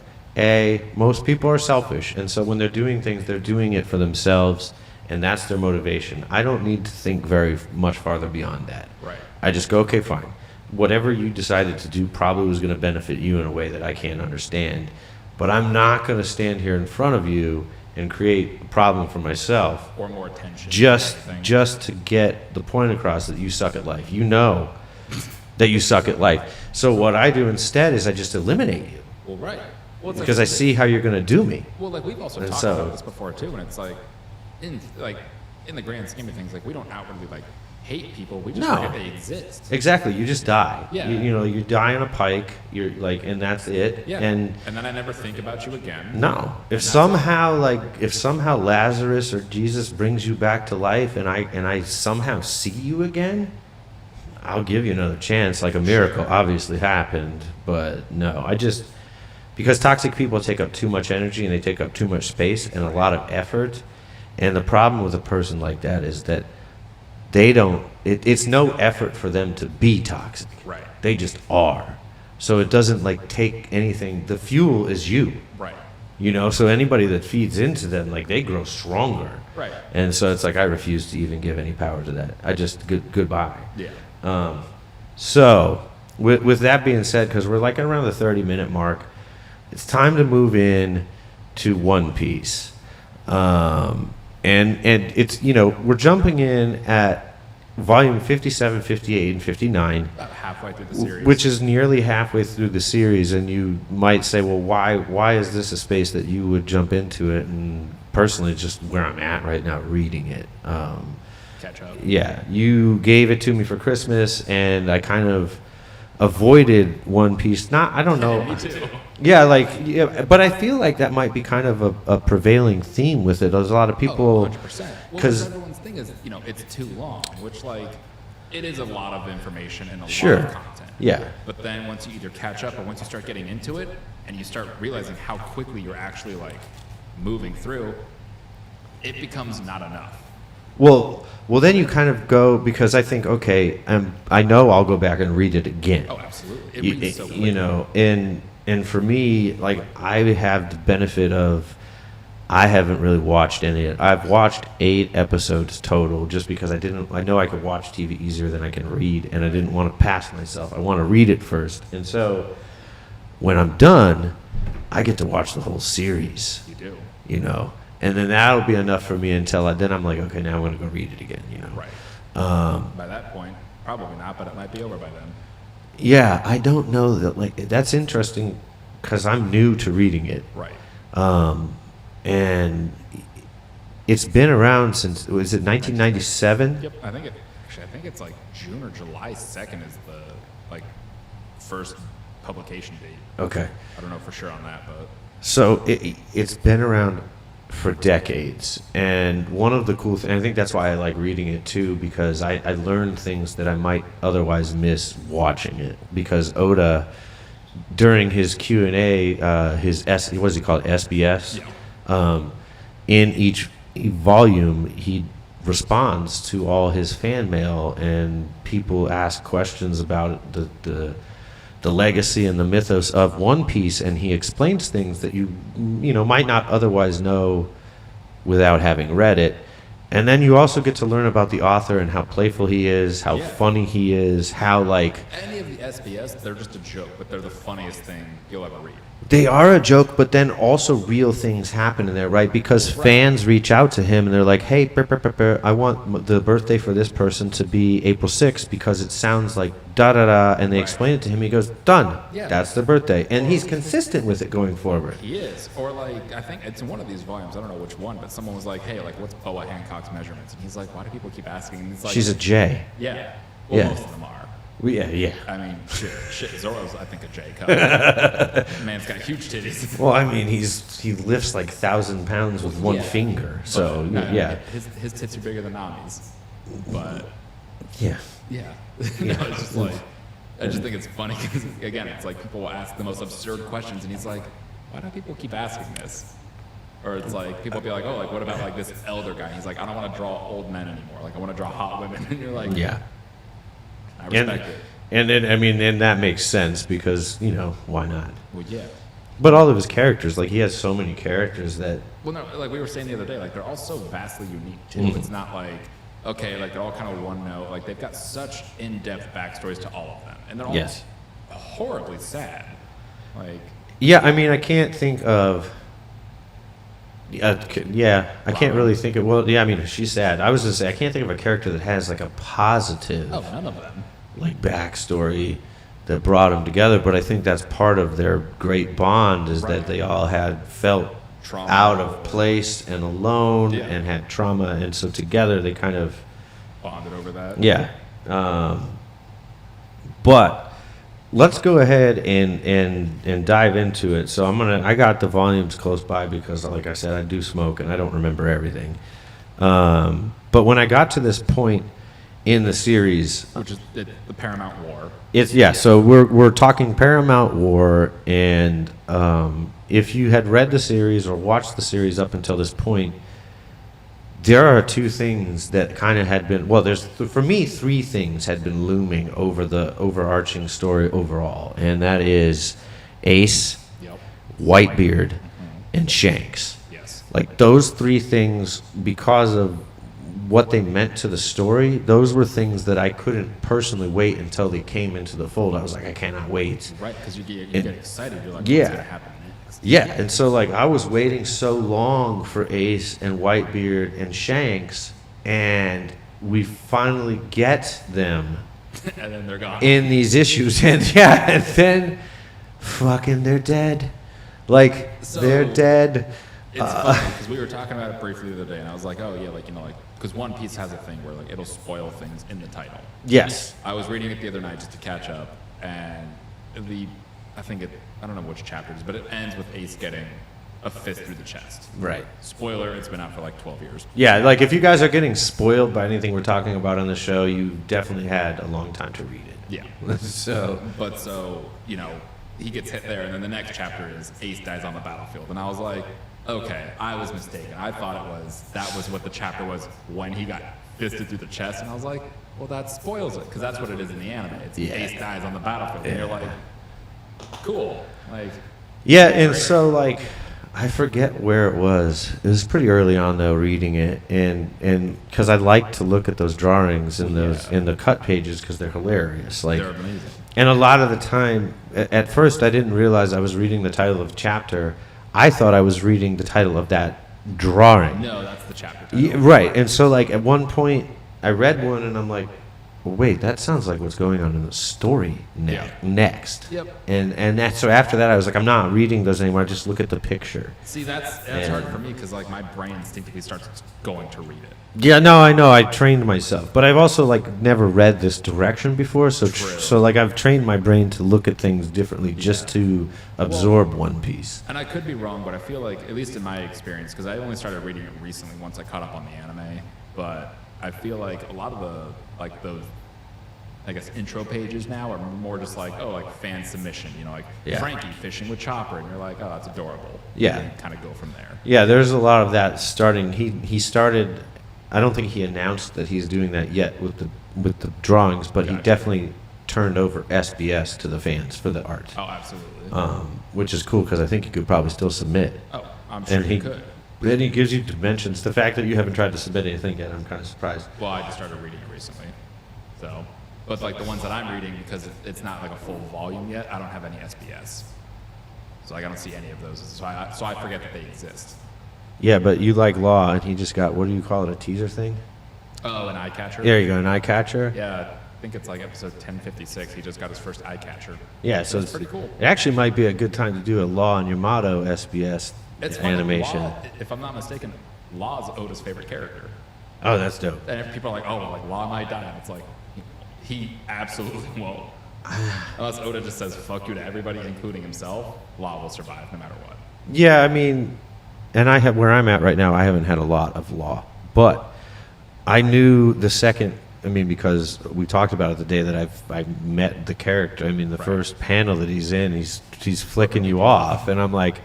most people are selfish, and so when they're doing things, they're doing it for themselves, and that's their motivation. I don't need to think very much farther beyond that. Right. I just go, okay, fine. Whatever you decided to do probably was going to benefit you in a way that I can't understand, but I'm not going to stand here in front of you and create a problem for myself Or more attention. just to get the point across that you suck at life. You know that you suck at life. So what I do instead is I just eliminate you Well, right. Well, it's because I see how you're going to do me. Well, like we've also And talked so- about this before too, and it's like, in the grand scheme of things, like we don't outwardly like hate people. We just No. forget they exist. Exactly. You just die. Yeah. You die on a pike. You're like, and that's it. Yeah. And then I never think about you again. no, if somehow Lazarus or Jesus brings you back to life, and I somehow see you again, I'll give you another chance. Like a miracle obviously happened, but no, because toxic people take up too much energy and they take up too much space and a lot of effort. And the problem with a person like that is that it's no effort for them to be toxic. Right. They just are. So it doesn't like take anything. The fuel is you. Right. So anybody that feeds into them, like they grow stronger. Right. And so it's like I refuse to even give any power to that. I just goodbye. Yeah. So with that being said, because we're like around the 30-minute mark, it's time to move in to One Piece. And it's, we're jumping in at volume 57, 58, and 59. About halfway through the series. Which is nearly halfway through the series, and you might say, well, why is this a space that you would jump into it? And personally, just where I'm at right now, reading it. Catch up. Yeah, you gave it to me for Christmas, and I kind of avoided One Piece. I don't know. Me too. Yeah, but I feel like that might be kind of a prevailing theme with it. There's a lot of people. 100%. Well, 'cause- everyone's thing is, it's too long, which it is a lot of information and a Sure. lot of content. Yeah. But then once you either catch up or once you start getting into it and you start realizing how quickly you're actually moving through, it becomes not enough. Well, then you kind of go, because I think, okay, I know I'll go back and read it again. Oh, absolutely. It reads so quickly. And for me, I have the benefit of I haven't really watched any of it. I've watched 8 episodes total just because I know I could watch TV easier than I can read, and I didn't want to pass myself. I want to read it first. And so when I'm done, I get to watch the whole series. You do. And then that'll be enough for me until then I'm like, okay, now I'm going to go read it again, Right. By that point, probably not, but it might be over by then. Yeah, I don't know that, that's interesting because I'm new to reading it. Right. And it's been around since, was it 1997? Yep. I think it's June or July 2nd is the first publication date. Okay. I don't know for sure on that, but So it's been around for decades, and one of the cool things, I think that's why I like reading it too, because I learned things that I might otherwise miss watching it, because Oda, during his Q&A, what does he call it, SBS? yeah. In each volume, he responds to all his fan mail, and people ask questions about the legacy and the mythos of One Piece, and he explains things that you might not otherwise know without having read it. And then you also get to learn about the author and how playful he is, how Yeah. funny he is, how Any of the SBS, they're just a joke, but they're the funniest thing you'll ever read. They are a joke, but then also real things happen in there, right? Because fans reach out to him and they're like, "Hey, I want the birthday for this person to be April 6th because it sounds like da da da," and they explain it to him. He goes, "Done. Yeah. That's the birthday," and he's consistent with it going forward. He is. Or like, I think it's in one of these volumes. I don't know which one, but someone was like, "Hey, like, what's Boa Hancock's measurements?" And he's like, "Why do people keep asking?" And he's like, She's a J. Yeah. Well, Yeah. most of them are. Yeah. I mean, shit. Zorro's, I think, a J cup. Man's got huge titties. Well, I mean, he lifts like 1,000 pounds with one finger. So But, yeah. his tits are bigger than Nami's. But Yeah. yeah, no, it's just like, I just think it's funny because again, it's like people will ask the most absurd questions, and he's like, "Why do people keep asking this?" Or it's like people will be like, "Oh, like what about like this elder guy?" And he's like, "I don't want to draw old men anymore. Like I want to draw hot women." And you're like, Yeah. I respect it. And that makes sense because, why not? Well, yeah. But all of his characters, like he has so many characters that Well, no, like we were saying the other day, like they're all so vastly unique too. Mm-hmm. It's not like, okay, like they're all kind of one note. Like they've got such in-depth backstories to all of them, and they're all Yes. horribly sad. Like, yeah, I mean, I can't think of. I can't really think of. Well, yeah, I mean, she's sad. I was gonna say I can't think of a character that has like a positive, oh, none of them. like backstory that brought them together. But I think that's part of their great bond is that they all had felt Trauma. out of place and alone Yeah. and had trauma, and so together they kind of. Bonded over that. Yeah. But let's go ahead and dive into it. So I got the volumes close by because, like I said, I do smoke and I don't remember everything. But when I got to this point in the series, Which is the Paramount War. so we're talking Paramount War, and if you had read the series or watched the series up until this point, there are two things that kind of had been, there's, for me, three things had been looming over the overarching story overall, and that is Ace, Yep. Whitebeard, and Shanks. Yes. Like those three things, because of what they meant to the story, those were things that I couldn't personally wait until they came into the fold. I was like, I cannot wait. Right, because you get excited. You're like, Yeah. what's going to happen next? Yeah, and so like I was waiting so long for Ace and Whitebeard and Shanks, and we finally get them And then they're gone. in these issues, and then fucking they're dead. Like So- they're dead. It's funny because we were talking about it briefly the other day, and I was like, oh yeah, like because One Piece has a thing where like it'll spoil things in the title. Yes. I was reading it the other night just to catch up, and I don't know which chapter it is, but it ends with Ace getting a fist through the chest. Right. Spoiler: it's been out for like 12 years. Yeah, like if you guys are getting spoiled by anything we're talking about on the show, you definitely had a long time to read it. Yeah. So So he gets hit there, and then the next chapter is Ace dies on the battlefield, and I was like, okay, I was mistaken. I thought that was what the chapter was when he got fisted through the chest, and I was like, well, that spoils it because that's what it is in the anime. It's Ace dies on the battlefield, and you're like, cool, like. yeah, and so like I forget where it was. It was pretty early on though, reading it, and because I like to look at those drawings and those in the cut pages because they're hilarious. Like, They're amazing. and a lot of the time, at first I didn't realize I was reading the title of a chapter. I thought I was reading the title of that drawing. No, that's the chapter title. Yeah, right, and so like at one point I read one and I'm like, well, wait, that sounds like what's going on in the story next. Yep. And that, so after that I was like, I'm not reading those anymore. I just look at the picture. See, that's hard for me because like my brain instinctively starts going to read it. Yeah, no, I know. I trained myself, but I've also like never read this direction before, so True. so like I've trained my brain to look at things differently just to absorb One Piece. And I could be wrong, but I feel like, at least in my experience, because I only started reading it recently once I caught up on the anime, but I feel like a lot of those, I guess, intro pages now are more just like, oh, like fan submission, Frankie fishing with Chopper, and you're like, oh, that's adorable. Yeah. And kind of go from there. Yeah, there's a lot of that starting. He started. I don't think he announced that he's doing that yet with the drawings, but he Gotcha. definitely turned over SBS to the fans for the art, Oh, absolutely. which is cool because I think you could probably still submit. Oh, I'm sure And you could. then he gives you dimensions. The fact that you haven't tried to submit anything yet, I'm kind of surprised. Well, I just started reading it recently. So, but like the ones that I'm reading, because it's not like a full volume yet, I don't have any SBS. So like I don't see any of those. So I forget that they exist. Yeah, but you like Law, and he just got, what do you call it, a teaser thing? Oh, an eye catcher. There you go, an eye catcher. Yeah, I think it's like episode 1056. He just got his first eye catcher. Yeah, so it's pretty cool. It actually might be a good time to do a Law and Yamato SBS animation. Law, if I'm not mistaken, Law is Oda's favorite character. Oh, that's dope. And if people are like, oh, like Law might die, and it's like, he absolutely won't. Unless Oda just says fuck you to everybody, including himself, Law will survive no matter what. Yeah, I mean, and I have, where I'm at right now, I haven't had a lot of Law, but I knew the second, I mean, because we talked about it the day that I met the character. I mean, the first panel that he's in, he's flicking you off, and I'm like,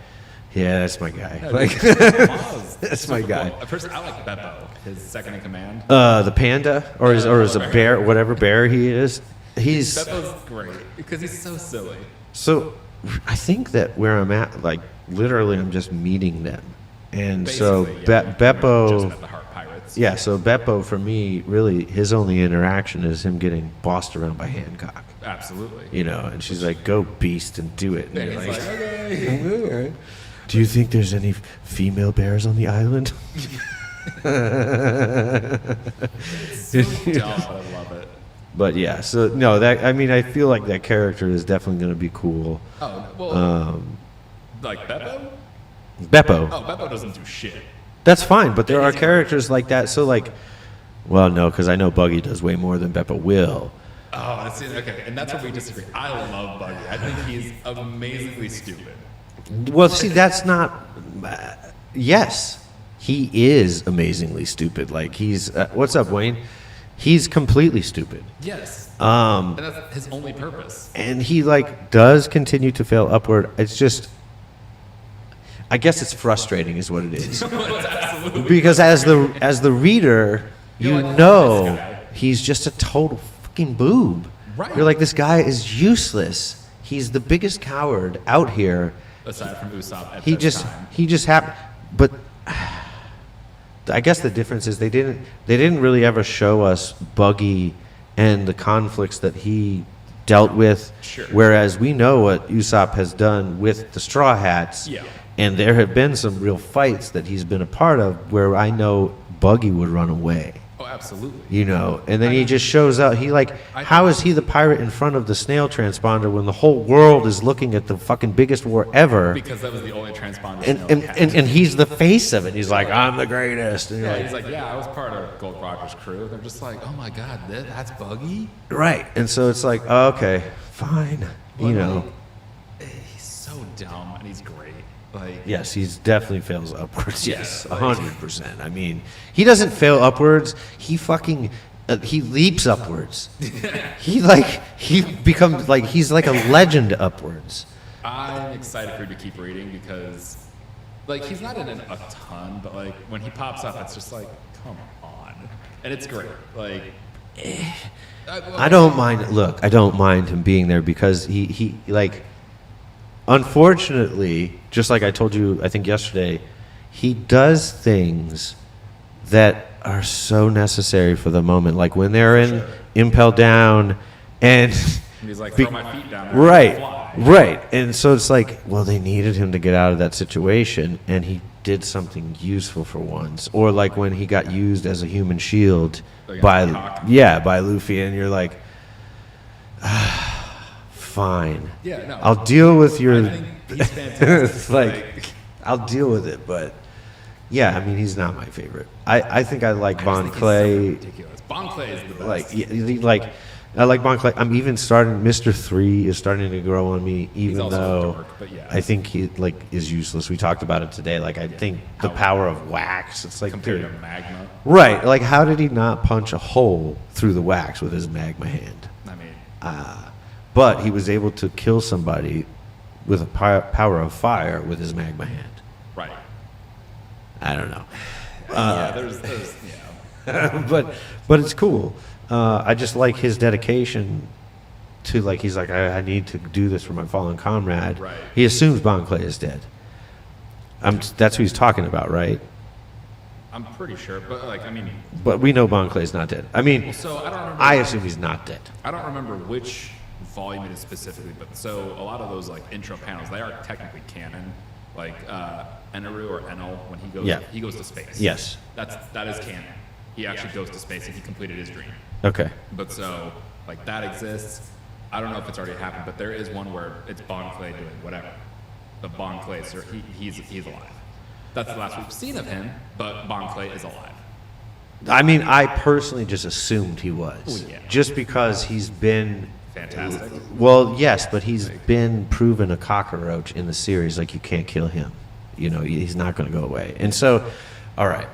yeah, that's my guy. Yeah, like, that's my guy. Cool. At first, I like Beppo, his second in command. The panda, or is a bear, whatever bear he is. Beppo's great because he's so silly. So I think that where I'm at, like literally, I'm just meeting them, and Basically, so yeah, Beppo. Just met the Heart Pirates. Yeah, so Beppo for me, really, his only interaction is him getting bossed around by Hancock. Absolutely. You know, and she's like, "Go beast and do it." And And you're he's like, like, okay. do you think there's any female bears on the island? So dumb, but I love it. But yeah, so no, that I mean, I feel like that character is definitely going to be cool. Oh, well, like Beppo? Beppo, Oh, Beppo doesn't do shit. that's fine, but there are characters like that. So like, well, no, because I know Buggy does way more than Beppo will. Oh, that's it. Okay, and that's where we disagree. I love Buggy. I think he's amazingly stupid. Well, see, that's not. Yes, he is amazingly stupid. Like he's. What's up, Wayne? He's completely stupid. Yes. And that's his only purpose. And he like does continue to fail upward. It's just. I guess it's frustrating, is what it is. Because as the reader, you You're like, know this guy. he's just a total fucking boob. Right. You're like, this guy is useless. He's the biggest coward out here. Aside from Usopp at He this just time. happened. But I guess the difference is they didn't really ever show us Buggy and the conflicts that he dealt with. Sure. Whereas we know what Usopp has done with the Straw Hats. Yeah. And there have been some real fights that he's been a part of where I know Buggy would run away. Oh, absolutely. You know, and then he just shows up. He like, how is he the pirate in front of the snail transponder when the whole world is looking at the fucking biggest war ever? Because that was the only transponder. And he's the face of it. He's like, I'm the greatest. And you're Yeah, like, he's like, yeah, I was part of Gold Rogers' crew. They're just like, oh my god, that's Buggy. right. And so it's like, oh, okay, fine. You know, He's so dumb and he's great. Like, yes, he's definitely fails upwards. Yeah, Yes, like- 100%. I mean, he doesn't fail upwards. He fucking he leaps upwards. he becomes like he's like a legend upwards. I'm excited for you to keep reading because, like, he's not in it a ton, but like when he pops up, it's just like, come on, and it's great. Like, I don't mind. Look, I don't mind him being there because he like. Unfortunately, just like I told you, I think yesterday, he does things that are so necessary for the moment. Like when they're in Impel Down, and he's like, throw my feet down. There right, and fly. right, and so it's like, well, they needed him to get out of that situation, and he did something useful for once. Or like when he got used as a human shield Like by Hancock. Luffy, and you're like. Fine. Yeah, no. I'll deal with your. I think he's fantastic. It's like, I'll deal with it, but yeah, I mean, he's not my favorite. I think I like Bon I just think he's so Clay. ridiculous. Bon Clay is the best. I like Bon Clay. I'm even starting. Mr. 3 is starting to grow on me, even also though dark, but yeah. I think he like is useless. We talked about it today. Like I think the power of wax. It's like, compared dude, to Magma. right? Like how did he not punch a hole through the wax with his magma hand? I mean, But he was able to kill somebody with a power of fire with his magma hand. right. I don't know. Yeah, there's but it's cool. I just like his dedication to like, he's like, I need to do this for my fallen comrade. Right. He assumes Bon Clay is dead. That's who he's talking about, right? I'm pretty sure, but like, I mean, But we know Bon Clay's not dead. I mean, so I don't remember. I assume he's not dead. I don't remember which volume it is specifically, but so a lot of those like intro panels, they are technically canon. Like Enaru or Enel, when he goes to space. Yes. That is canon. He actually goes to space and he completed his dream. Okay. But so like that exists. I don't know if it's already happened, but there is one where it's Bon Clay doing whatever. The Bon Clay, sir, he's alive. That's the last we've seen of him, but Bon Clay is alive. I mean, I personally just assumed he was. Well, yeah. Just because he's been... Fantastic. Well, yes, but he's been proven a cockroach in the series. Like, you can't kill him. You know, he's not going to go away. And so, all right.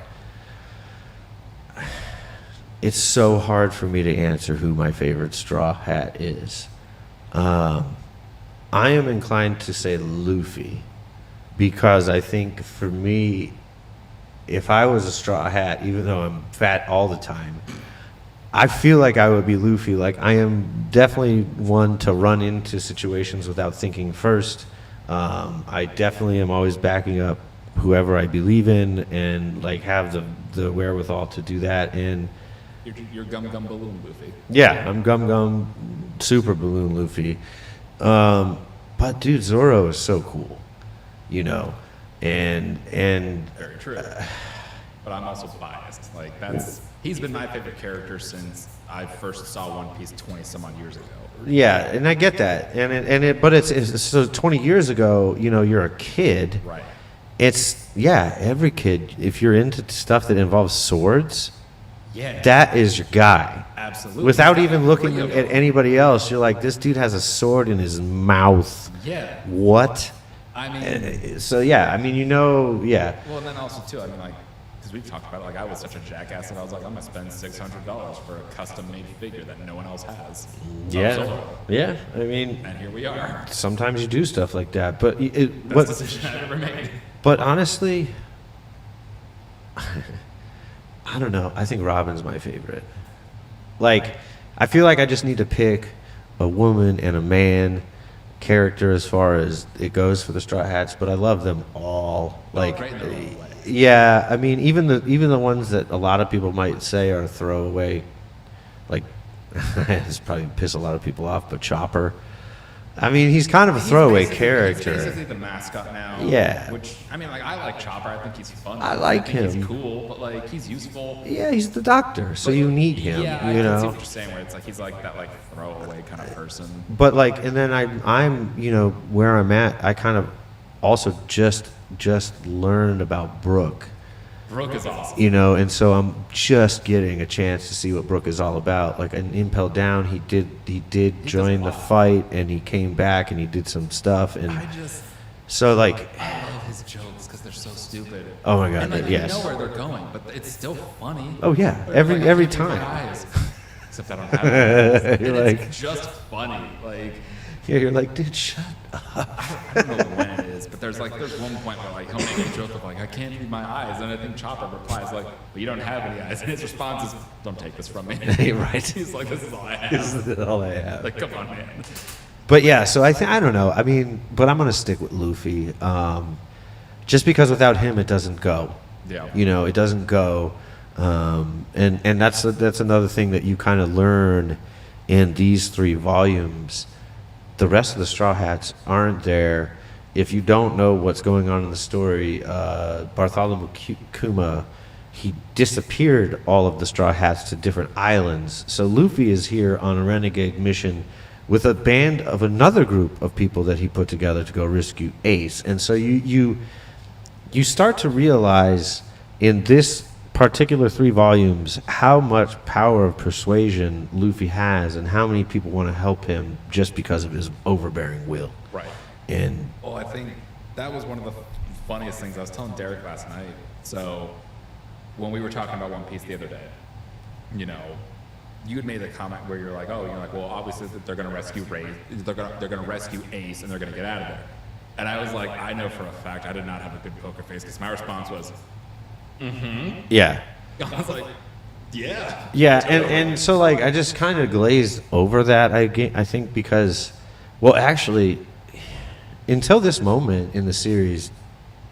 It's so hard for me to answer who my favorite Straw Hat is. I am inclined to say Luffy, because I think for me, if I was a Straw Hat, even though I'm fat all the time, I feel like I would be Luffy. Like, I am definitely one to run into situations without thinking first. I definitely am always backing up whoever I believe in, and like have the wherewithal to do that. And you're Gum Gum Balloon Luffy. yeah, I'm Gum Gum Super Balloon Luffy. But dude, Zoro is so cool, you know, and Very true. But I'm also biased. Like he's been my favorite character since I first saw One Piece 20 some odd years ago. yeah, and I get that, but it's so 20 years ago, you know, you're a kid. Right. It's every kid, if you're into stuff that involves swords, Yeah. that is your guy. Absolutely. Without even looking at anybody else, you're like, this dude has a sword in his mouth. Yeah. What? I mean. So yeah, I mean, you know, yeah. Well, and then also too, I mean, like, because we've talked about it, like I was such a jackass that I was like, I'm gonna spend $600 for a custom-made figure that no one else has. Yeah. I mean, And here we are. sometimes you do stuff like that, but Best decision I've ever made. But honestly, I don't know. I think Robin's my favorite. Like, I feel like I just need to pick a woman and a man character as far as it goes for the Straw Hats, but I love them all. Like, right in their own way. yeah, I mean, even the ones that a lot of people might say are throwaway, like, this probably piss a lot of people off, but Chopper. I mean, he's kind of a throwaway character. He's basically the mascot now. Yeah. Which, I mean, like, I like Chopper. I think he's fun. I like think him. He's cool, but, like, he's useful. Yeah, he's the doctor, so you need him, Yeah, you I can see know. what you're saying, where it's like he's like that, like, throwaway kind of person. But like, and then I'm, you know, where I'm at, I kind of also just learned about Brooke, Brooke is awesome. you know, and so I'm just getting a chance to see what Brooke is all about. Like in Impel Down, he did join the fight, and he came back and he did some stuff, and so like, I love his jokes because they're so stupid. oh my god, And like, yes, you know where they're going, but it's still funny. oh yeah, Like, every I can't do my time. eyes. Except I don't have eyes. And You're it's like- just funny. Like, Yeah, you're like, dude, shut up. I don't know when it is, but there's one point where like he'll make a joke of like, I can't read my eyes, and I think Chopper replies like, well, you don't have any eyes, and his response is, don't take this from me. Right. He's like, this is all I This have. is all I have. Like, come on, man. But yeah, so I don't know. I mean, but I'm gonna stick with Luffy, just because without him it doesn't go. Yeah. You know, it doesn't go, and that's another thing that you kind of learn in these 3 volumes. The rest of the Straw Hats aren't there. If you don't know what's going on in the story, Bartholomew Kuma, he disappeared all of the Straw Hats to different islands. So Luffy is here on a renegade mission with a band of another group of people that he put together to go rescue Ace. And so you start to realize in this particular 3 volumes how much power of persuasion Luffy has, and how many people want to help him just because of his overbearing will. Right. And Well, I think that was one of the funniest things I was telling Derek last night. So, when we were talking about One Piece the other day, you know, you had made a comment where you're like, well, obviously they're going to rescue Ray, they're going to rescue Ace, and they're going to get out of there. And I was like, I know for a fact I did not have a good poker face, because my response was, yeah. I was like, yeah. Yeah, and so like I just kind of glazed over that. I think because, well, actually, until this moment in the series,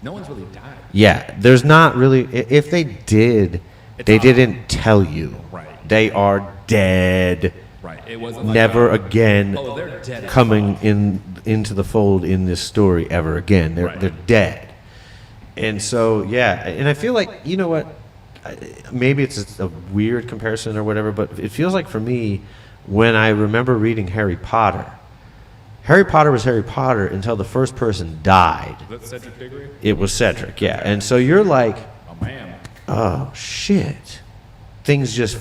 No one's really died. yeah, there's not really. If they did, It's they odd. didn't tell you. Right. They are dead. Right. it wasn't like never again oh, they're dead. coming into the fold in this story ever again. They're dead. And so, yeah, and I feel like, you know what, maybe it's a weird comparison or whatever, but it feels like for me, when I remember reading Harry Potter was Harry Potter until the first person died. Was that Cedric Diggory? It was Cedric, yeah. And so you're like, Oh, man. oh, shit. Things just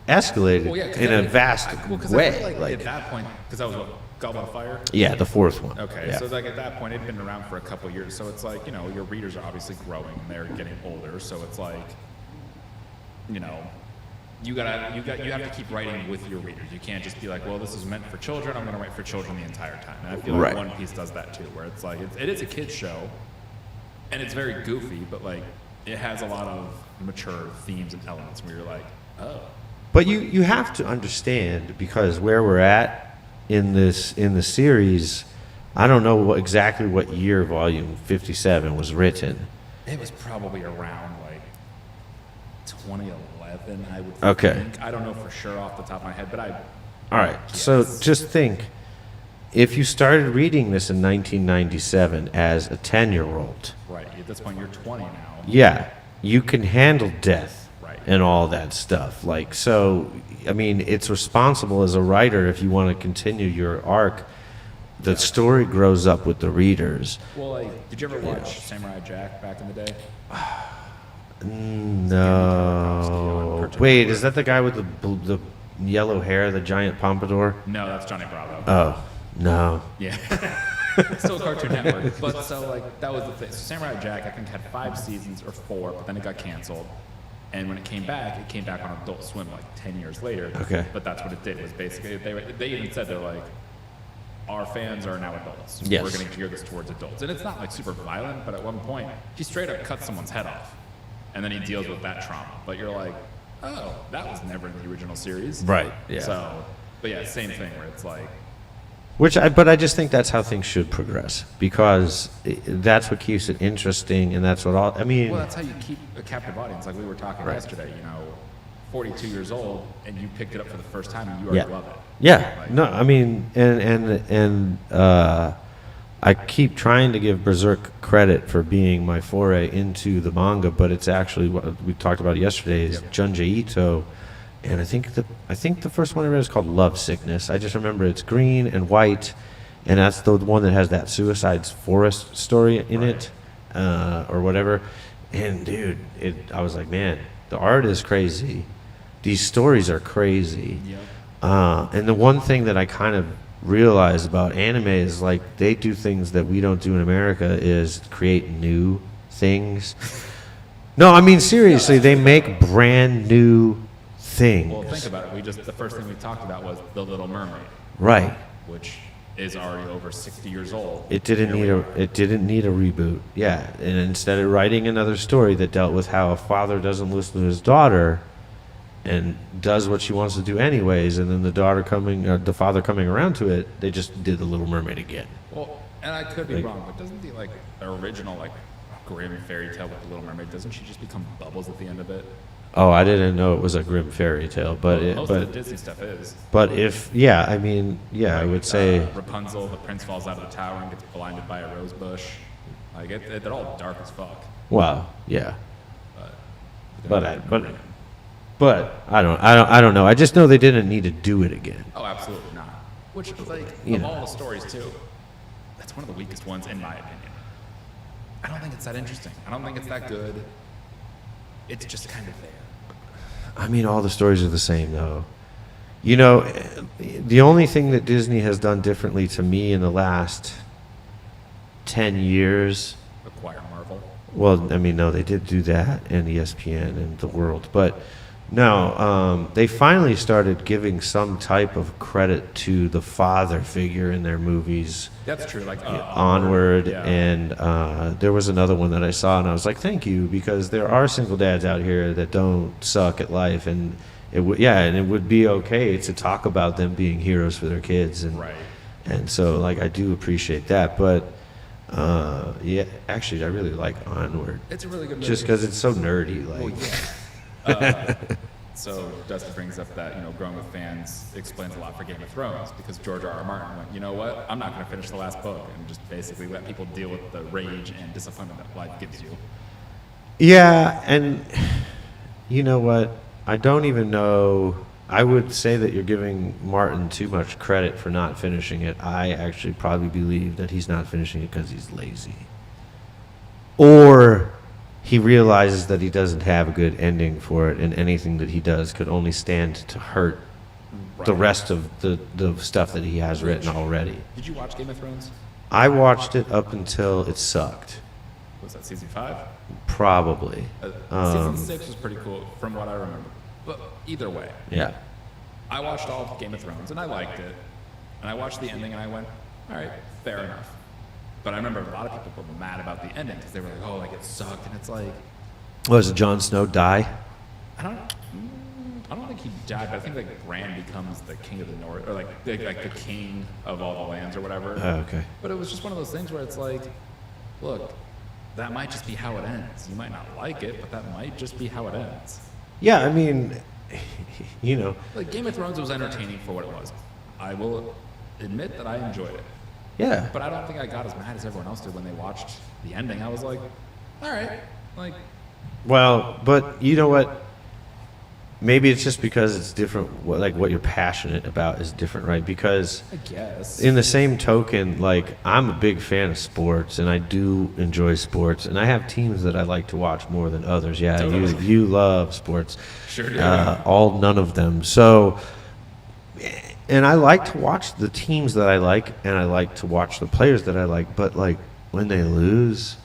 escalated in a vast way. I feel like at that point, because that was what, Goblet of Fire? Yeah, the fourth one. Okay, Yeah. so like at that point, it'd been around for a couple of years. So it's like, you know, your readers are obviously growing and they're getting older. So it's like, you know, you have to keep writing with your readers. You can't just be like, well, this is meant for children. I'm going to write for children the entire time. And I feel like Right. One Piece does that too, where it's like it is a kids show, and it's very goofy, but like it has a lot of mature themes and elements where you're like, oh. But you have to understand, because where we're at in the series, I don't know exactly what year volume 57 was written. It was probably around like 2011, I would Okay. think. I don't know for sure off the top of my head, but All right, so Yes. just think, if you started reading this in 1997 as a 10-year-old, right, at this point you're 20 now. yeah, you can handle death Right. and all that stuff. Like, so, I mean, it's responsible as a writer if you want to continue your arc. The story grows up with the readers. Well, like, did you ever watch Samurai Jack back in the day? No. Wait, is that the guy with the yellow hair, the giant pompadour? No, that's Johnny Bravo. Oh, no. Yeah. Still Cartoon Network. But so, like, that was the thing. So Samurai Jack, I think, had 5 seasons or 4, but then it got canceled. And when it came back on Adult Swim like 10 years later. Okay. But that's what it did. It was basically, they even said, they're like, our fans are now adults. Yes. We're going to gear this towards adults. And it's not like super violent, but at one point, he straight up cuts someone's head off. And then he deals with that trauma. But you're like, oh, that was never in the original series. Right, yeah. So, but yeah, same thing where it's like, But I just think that's how things should progress, because that's what keeps it interesting, and that's what I mean. well, that's how you keep a captive audience. Like we were talking Right. yesterday, you know, 42 years old, and you picked it up for the first time, and you Yeah. already love it. Yeah, Like, no, I mean, and I keep trying to give Berserk credit for being my foray into the manga, but it's actually what we talked about yesterday is Junji Ito, and I think the first one I read is called Love Sickness. I just remember it's green and white, and that's the one that has that Suicide Forest story in it, or whatever. And dude, I was like, man, the art is crazy, these stories are crazy. Yep. And the one thing that I kind of realize about anime is like they do things that we don't do in America is create new things. No, I mean seriously, they make brand new things. Well, think about it. The first thing we talked about was The Little Mermaid, Right. which is already over 60 years old. It didn't need a reboot. Yeah, and instead of writing another story that dealt with how a father doesn't listen to his daughter and does what she wants to do anyways, and then the father coming around to it, they just did The Little Mermaid again. Well, and I could be wrong, but doesn't the original grim fairy tale with The Little Mermaid, doesn't she just become Bubbles at the end of it? Oh, I didn't know it was a grim fairy tale, but Most of the Disney stuff is. but I would say Rapunzel, the prince falls out of the tower and gets blinded by a rose bush. Like they're all dark as fuck. wow, yeah. But But I don't know. I just know they didn't need to do it again. oh, absolutely not. Which is You of know. all the stories too, that's one of the weakest ones in my opinion. I don't think it's that interesting. I don't think it's that good. It's just kind of there. I mean, all the stories are the same, though. You know, the only thing that Disney has done differently to me in the last 10 years, Acquire Marvel. well, I mean, no, they did do that, and ESPN and the world, but no, they finally started giving some type of credit to the father figure in their movies. That's true. Like Onward, yeah. and there was another one that I saw, and I was like, thank you, because there are single dads out here that don't suck at life, and it would be okay to talk about them being heroes for their kids, and Right. and so like I do appreciate that, but yeah, actually I really like Onward, It's a really good movie. just because it's so nerdy, like. Well, yeah. So Dusty brings up that, growing with fans explains a lot for Game of Thrones because George R. R. Martin went, you know what, I'm not going to finish the last book and just basically let people deal with the rage and disappointment that life gives you. Yeah, and you know what? I don't even know. I would say that you're giving Martin too much credit for not finishing it. I actually probably believe that he's not finishing it because he's lazy. Or he realizes that he doesn't have a good ending for it, and anything that he does could only stand to hurt the rest of the stuff that he has written already. Did you watch Game of Thrones? I watched it up until it sucked. Was that season 5? Probably. Season 6 was pretty cool from what I remember. But either way. Yeah. I watched all of Game of Thrones and I liked it. And I watched the ending and I went, all right, fair enough. But I remember a lot of people were mad about the ending because they were like, oh, like it sucked. And it's like... Was it Jon Snow die? I don't think he died, but I think like Bran becomes the king of the North, or like the king of all the lands or whatever. Oh, okay. But it was just one of those things where it's like, look, that might just be how it ends. You might not like it, but that might just be how it ends. Yeah, I mean, Like Game of Thrones was entertaining for what it was. I will admit that I enjoyed it. Yeah. But I don't think I got as mad as everyone else did when they watched the ending. I was like, all right, like. Well, but you know what? Maybe it's just because it's different. Like what you're passionate about is different, right? Because I guess. in the same token, like I'm a big fan of sports, and I do enjoy sports, and I have teams that I like to watch more than others. Yeah, Totally. you love sports. Sure do. None of them. So, and I like to watch the teams that I like, and I like to watch the players that I like. But like when they lose,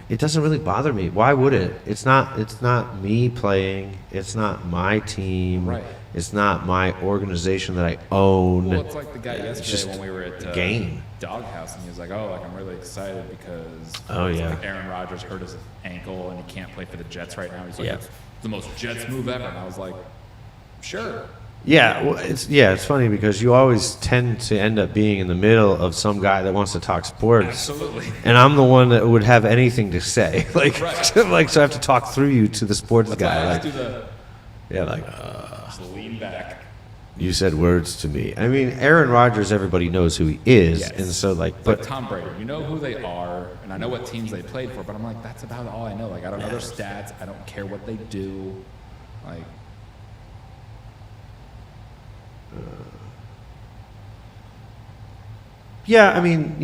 it doesn't really bother me. Why would it? It's not me playing. It's not my team. Right. It's not my organization that I own. Well, it's like the guy It's yesterday just when we were at a game. Doghouse, and he was like, "Oh, like I'm really excited because like Aaron Rodgers hurt his ankle and he can't play for the Jets right now." He's like, "It's the most Jets move ever," and I was like, "Sure." Yeah, well, it's funny because you always tend to end up being in the middle of some guy that wants to talk sports. Absolutely. And I'm the one that would have anything to say, like, Right. so I have to talk through you to the sports That's guy. why I Like, just do the just just lean back. you said words to me. I mean, Aaron Rodgers, everybody knows who he is, Yes. and so like, It's but like Tom Brady, you know who they are, and I know what teams they played for, but I'm like, that's about all I know. Like, I don't know their stats. I don't care what they do. Like, yeah, I mean,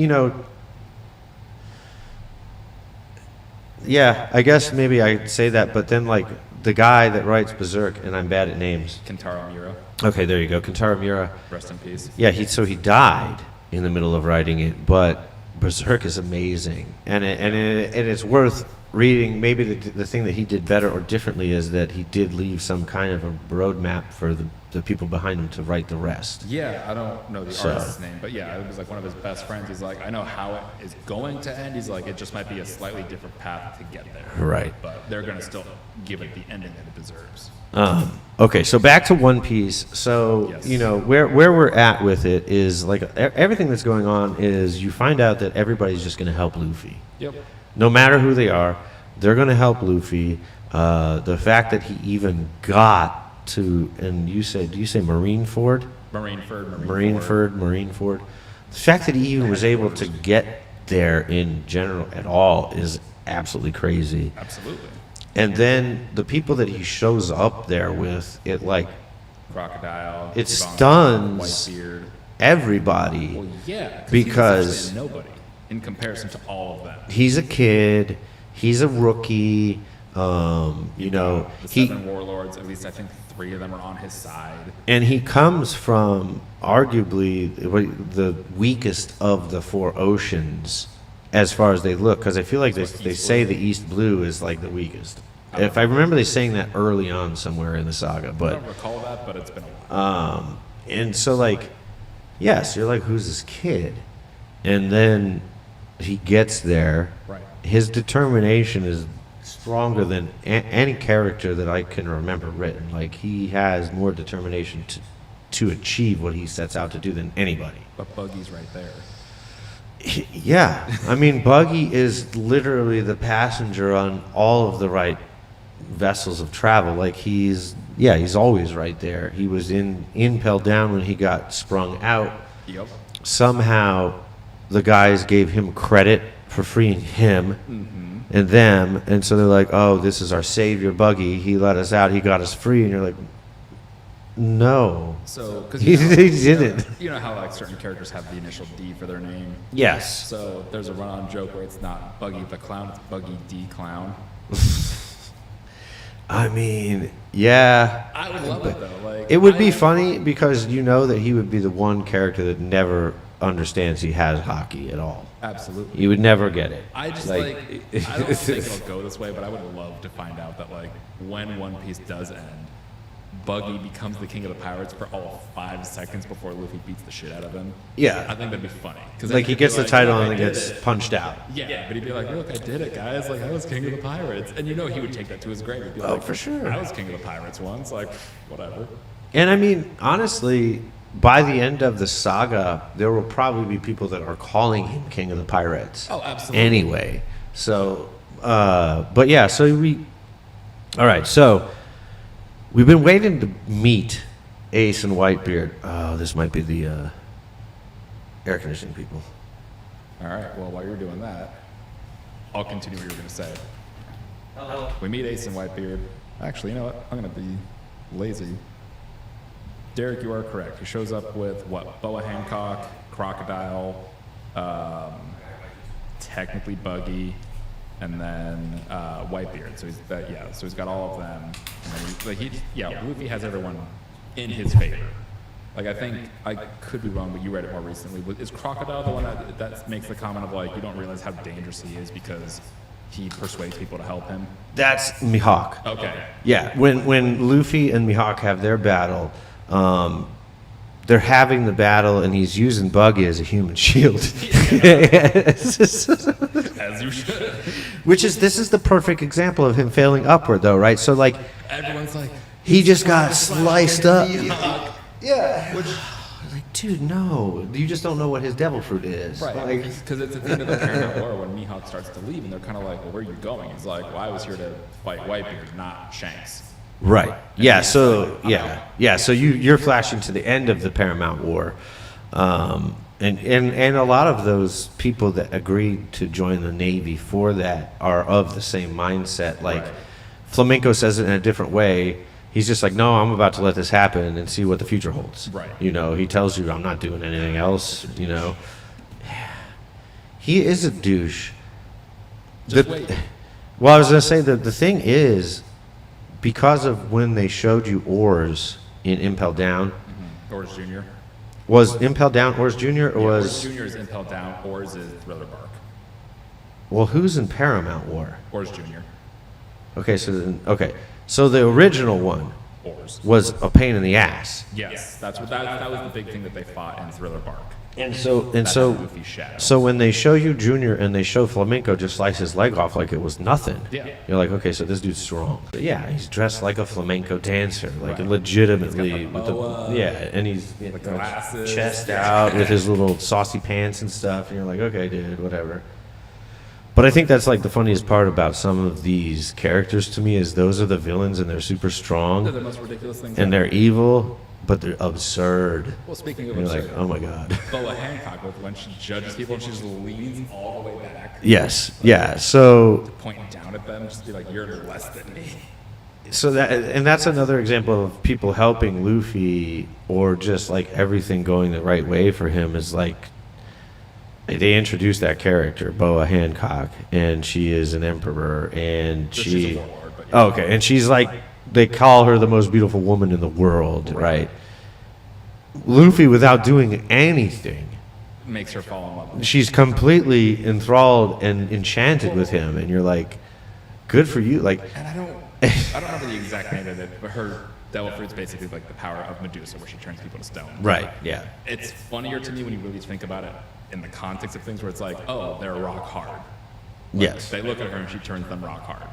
yeah, I guess maybe I'd say that, but then like the guy that writes Berserk, and I'm bad at names. Kentaro Miura, Okay, there you go, Kentaro Miura. rest in peace. Yeah, he died in the middle of writing it, but Berserk is amazing, and it's worth reading. Maybe the thing that he did better or differently is that he did leave some kind of a roadmap for the people behind him to write the rest. Yeah, I don't know the artist's name, but yeah, it was like one of his best friends. He's like, I know how it is going to end. He's like, it just might be a slightly different path to get there. Right. But they're going to still give it the ending that it deserves. Okay, so back to One Piece. So Yes. where we're at with it is like everything that's going on is you find out that everybody's just going to help Luffy. Yep. No matter who they are, they're going to help Luffy. The fact that he even got to, and do you say Marineford? Marineford. The fact that he even was able to get there in general at all is absolutely crazy. Absolutely. And then the people that he shows up there with, it like Crocodile. it Ivanka, stuns Whitebeard. everybody. Well, yeah. Because- he was essentially a nobody in comparison to all of them. He's a kid. He's a rookie. The He 7 warlords, at least I think 3 of them are on his side. and he comes from arguably the weakest of the 4 oceans as far as they look, because I feel like they say the East Blue is like the weakest. If I remember, they saying that early on somewhere in the saga, I but don't recall that, but it's been a while. and so like, yes, you're like, who's this kid? And then he gets there. Right. His determination is stronger than any character that I can remember written. Like, he has more determination to achieve what he sets out to do than anybody. But Buggy's right there. Yeah, I mean, Buggy is literally the passenger on all of the right vessels of travel. Like he's always right there. He was in Impel Down when he got sprung out. Yep. Somehow the guys gave him credit for freeing him and them, and so they're like, oh, this is our savior Buggy, he let us out, he got us free, and you're like, no. So, because he didn't. You know how like certain characters have the initial D for their name. Yes. So there's a run-on joke where it's not Buggy the Clown, it's Buggy D Clown. I mean, yeah. I would love it though. Like It would be funny because you know that he would be the one character that never understands he has hockey at all. Absolutely. You would never get it. I just I don't think it'll go this way, but I would love to find out that like when One Piece does end, Buggy becomes the king of the pirates for all of 5 seconds before Luffy beats the shit out of him. Yeah. I think that'd be funny. Like he gets the title and then gets punched out. Yeah, but he'd be like, look, I did it, guys. Like, I was king of the pirates. And you know he would take that to his grave. He'd be like, for sure. I was king of the pirates once. Like, whatever. And I mean, honestly, by the end of the saga, there will probably be people that are calling him king of the pirates. Oh, absolutely. Anyway. So, but yeah, all right, so we've been waiting to meet Ace and Whitebeard. Oh, this might be the air conditioning people. All right, well, while you're doing that, I'll continue what you were going to say. Hello. We meet Ace and Whitebeard. Actually, you know what? I'm going to be lazy. Derek, you are correct. He shows up with what? Boa Hancock, Crocodile, technically Buggy, and then Whitebeard. So he's got all of them. And then Luffy has everyone in his favor. Like I think I could be wrong, but you read it more recently. Is Crocodile the one that makes the comment of like you don't realize how dangerous he is because he persuades people to help him? That's Mihawk. Okay. Yeah, when Luffy and Mihawk have their battle, they're having the battle and he's using Buggy as a human shield. As you should. This is the perfect example of him failing upward though, right? So like everyone's like he just got sliced up. Yeah. Like, dude, no. You just don't know what his devil fruit is. Right. Because it's at the end of the Paramount War when Mihawk starts to leave and they're kind of like, well, where are you going? He's like, well, I was here to fight Whitebeard, not Shanks. Right. Yeah. So So you're flashing to the end of the Paramount War, and a lot of those people that agreed to join the Navy for that are of the same mindset. Like Flamenco says it in a different way. He's just like, no, I'm about to let this happen and see what the future holds. Right. You know, he tells you, I'm not doing anything else. You know, he is a douche. Wait. Well, I was gonna say that the thing is, because of when they showed you Oars in Impel Down. Oars Jr. Was Impel Down Oars Jr. or was... Oars Jr. is Impel Down, Oars is Thriller Bark. Well, who's in Paramount War? Oars Jr. So the original one Oars was a pain in the ass. Yes, that was the big thing that they fought in Thriller Bark. So when they show you Junior and they show Flamenco just slice his leg off like it was nothing, you're like, okay, so this dude's strong. But yeah, he's dressed like a flamenco dancer, like legitimately. And he's glasses, chest out with his little saucy pants and stuff, and you're like, okay, dude, whatever. But I think that's like the funniest part about some of these characters to me is those are the villains and they're super strong. They're the most ridiculous things. And they're evil. But they're absurd. Well, speaking of you're absurd, like, oh my god. Boa Hancock, when she judges people and she just leans all the way back. Yes, yeah. So pointing down at them, just be like, "You're less than me." So that's another example of people helping Luffy, or just like everything going the right way for him. Is like they introduced that character, Boa Hancock, and she is an emperor, and she's a warlord, but yeah. Okay, and she's like. They call her the most beautiful woman in the world, right? Luffy, without doing anything, makes her fall in love with him. She's completely enthralled and enchanted with him, and you're like, good for you. Like, and I don't remember the exact name of it, but her devil fruit's basically like the power of Medusa, where she turns people to stone. Right. Yeah. It's funnier to me when you really think about it in the context of things, where it's like, oh, they're rock hard. Like, yes. They look at her and she turns them rock hard.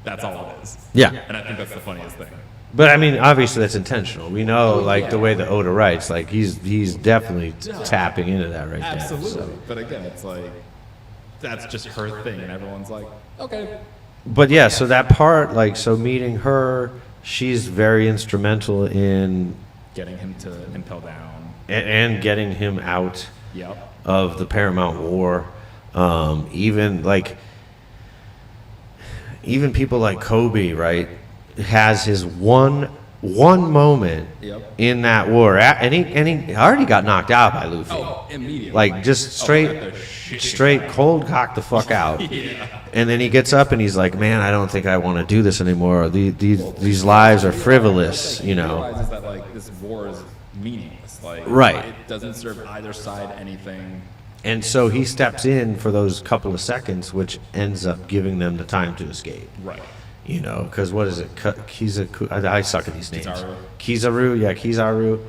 That's all it is. Yeah. And I think that's the funniest thing. But I mean, obviously that's intentional. We know, like the way that Oda writes, like he's definitely tapping into that right Absolutely. there. So. But again, it's like that's just her thing, and everyone's like, okay. But yeah, so that part, like, so meeting her, she's very instrumental in Getting him to impel down. and getting him out Yep. of the Paramount War. Even people like Kobe, right, has his one moment Yep. in that war, and he already got knocked out by Luffy. Oh, immediately. Like just got the shit straight cold cock the fuck out. And then he gets up and he's like, "Man, I don't think I want to do this anymore. These lives are frivolous, you He know." realizes that like this war is meaningless. Like Right. it doesn't serve either side anything. And so he steps in for those couple of seconds, which ends up giving them the time to escape. Right. You know, because what is it? I suck at these names. Kizaru. Kizaru.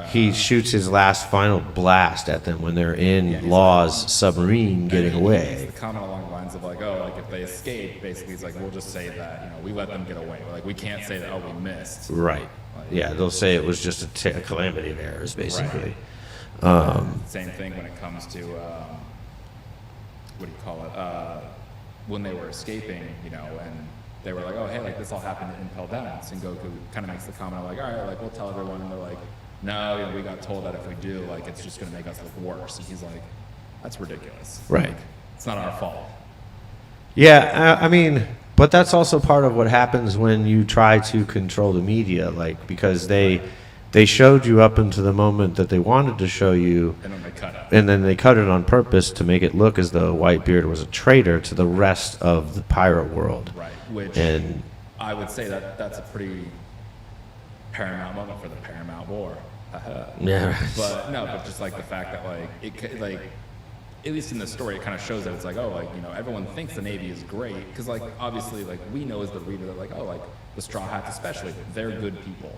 He shoots his last final blast at them when they're in Law's submarine getting And he away. makes the comment along the lines of like, oh, like if they escape, basically he's like, we'll just say that, you know, we let them get away. Like we can't say that, oh, we missed. Right. Yeah, they'll say it was just a calamity of errors, basically. Same thing when it comes to what do you call it? When they were escaping, you know, and they were like, oh, hey, like this all happened in Impel Down. And Sengoku kind of makes the comment of like, all right, like we'll tell everyone. And they're like, no, you know, we got told that if we do, like it's just going to make us look worse. And he's like, that's ridiculous. Right. Like, it's not our fault. Yeah, I mean, but that's also part of what happens when you try to control the media, like because they showed you up into the moment that they wanted to show you, And then they cut it. and then they cut it on purpose to make it look as though Whitebeard was a traitor to the rest of the pirate world. Right. Which And I would say that that's a pretty paramount moment for the Paramount War. yeah, But no, but just like the fact that like like at least in the story it kind of shows that it's like, oh, like, you know, everyone thinks the Navy is great because like obviously like we know as the reader that like, oh, like the Straw Hats especially, they're good people.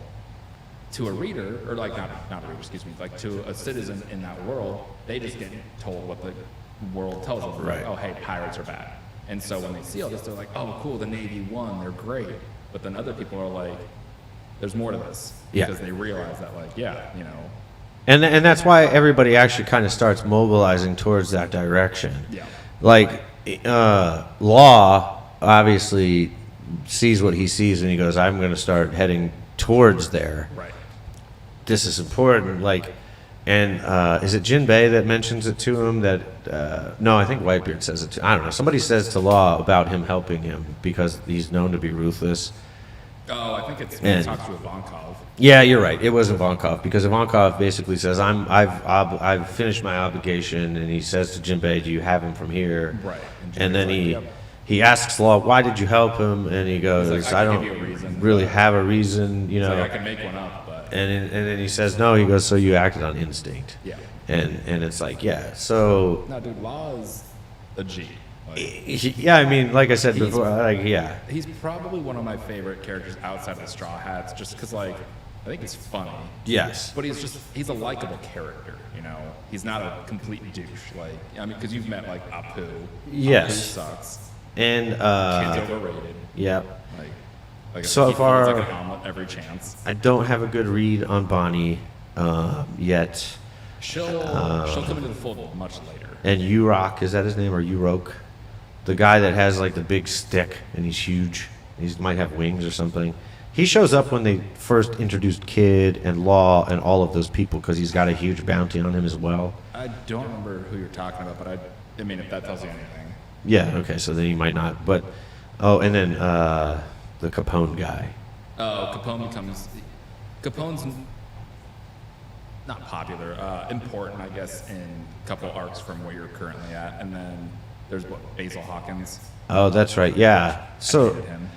To a reader, or like not a reader, excuse me, like to a citizen in that world, they just get told what the world tells them. They're Right. like, oh, hey, pirates are bad. And so when they see all this, they're like, oh, cool, the Navy won, they're great. But then other people are like, there's more to this. Yeah. Because they realize that, like, yeah, you know. and that's why everybody actually kind of starts mobilizing towards that direction. Yeah. Like Law obviously sees what he sees, and he goes, "I'm going to start heading towards there." Right. This is important. Like, and is it Jinbei that mentions it to him? That no, I think Whitebeard says it. I don't know. Somebody says to Law about him helping him because he's known to be ruthless. Oh, I think it's when he And- talks to Ivankov. Yeah, you're right. It was Ivankov because Ivankov basically says, I've finished my obligation," and he says to Jinbei, "Do you have him from here?" Right. And then Jinbei's like, "Yep." he asks Law, "Why did you help him?" And he goes, He's like, "I "I can don't give you a reason, really but-" have a reason, you It's know." like, I can make one up, but And then he says, "No." He goes, "So you acted on instinct." yeah. And it's like, yeah. So No, dude, Law is a G. Like, yeah, I mean, like I said before, like yeah, he's probably one of my favorite characters outside of the Straw Hats, just because, like, I think he's funny. yes, But he's a likable character, you know? He's not a complete douche. Like, I mean, because you've met, like, Apu. Yes. Apu sucks. and Kid's overrated. yeah. Like So he far- folds like an omelet every chance. I don't have a good read on Bonnie yet. She'll come into the fold much later. And Urok, is that his name, or Urok? The guy that has like the big stick and he's huge. He might have wings or something. He shows up when they first introduced Kid and Law and all of those people because he's got a huge bounty on him as well. I don't remember who you're talking about, but I mean, if that tells you anything. Yeah, okay, so then he might not. But, oh, and then the Capone guy. Oh, Capone's not popular, important, I guess, in a couple arcs from where you're currently at. And then there's what, Basil Hawkins. Oh, that's right, yeah. I So, hated him.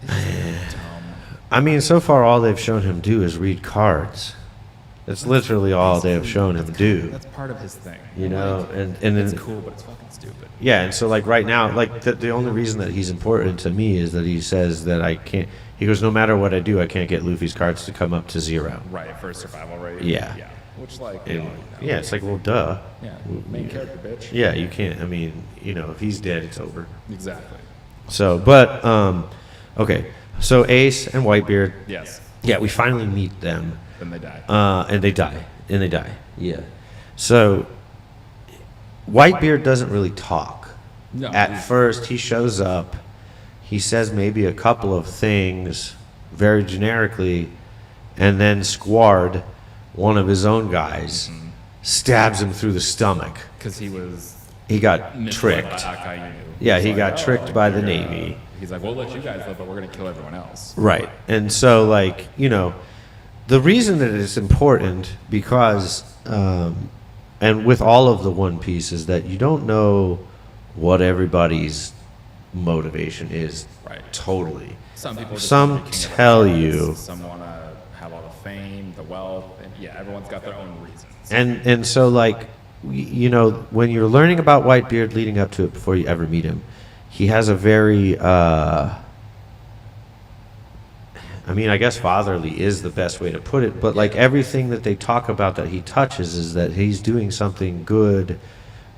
He's so dumb. I mean, so far all they've shown him do is read cards. That's literally all they have shown him do. That's part of his thing. You know, Like, and then it's cool, but it's fucking stupid. yeah, and so like right now, like the only reason that he's important to me is that he says that I can't. He goes, no matter what I do, I can't get Luffy's cards to come up to 0. Right, for survival rate. Yeah. Yeah. Which, like, And, you know, yeah, it's like, well, duh. yeah, main character, bitch. Yeah, you can't. I mean, you know, if he's dead, it's over. Exactly. So, but okay. So Ace and Whitebeard. Yes. Yeah, we finally meet them. Then they die. And they die. And they die. Yeah. So Whitebeard doesn't really talk. No, At first, he shows up. He says maybe a couple of things very generically, and then Squard, one of his own guys, stabs him through the stomach. because He got misled tricked. by Akainu. Yeah, He's he like, got tricked by the you're Navy. He's like, we'll let you guys live, but we're gonna kill everyone else. Right. And so, like, you know, the reason that it's important because, and with all of the One Piece, is that you don't know what everybody's motivation is. Right. Totally. Some people just Some wanna be king of tell the you. gods, some want to have all the fame, the wealth, and yeah, everyone's got their own reasons. And so, like, you know, when you're learning about Whitebeard leading up to it before you ever meet him, he has a very, I mean, I guess fatherly is the best way to put it, but like everything that they talk about that he touches is that he's doing something good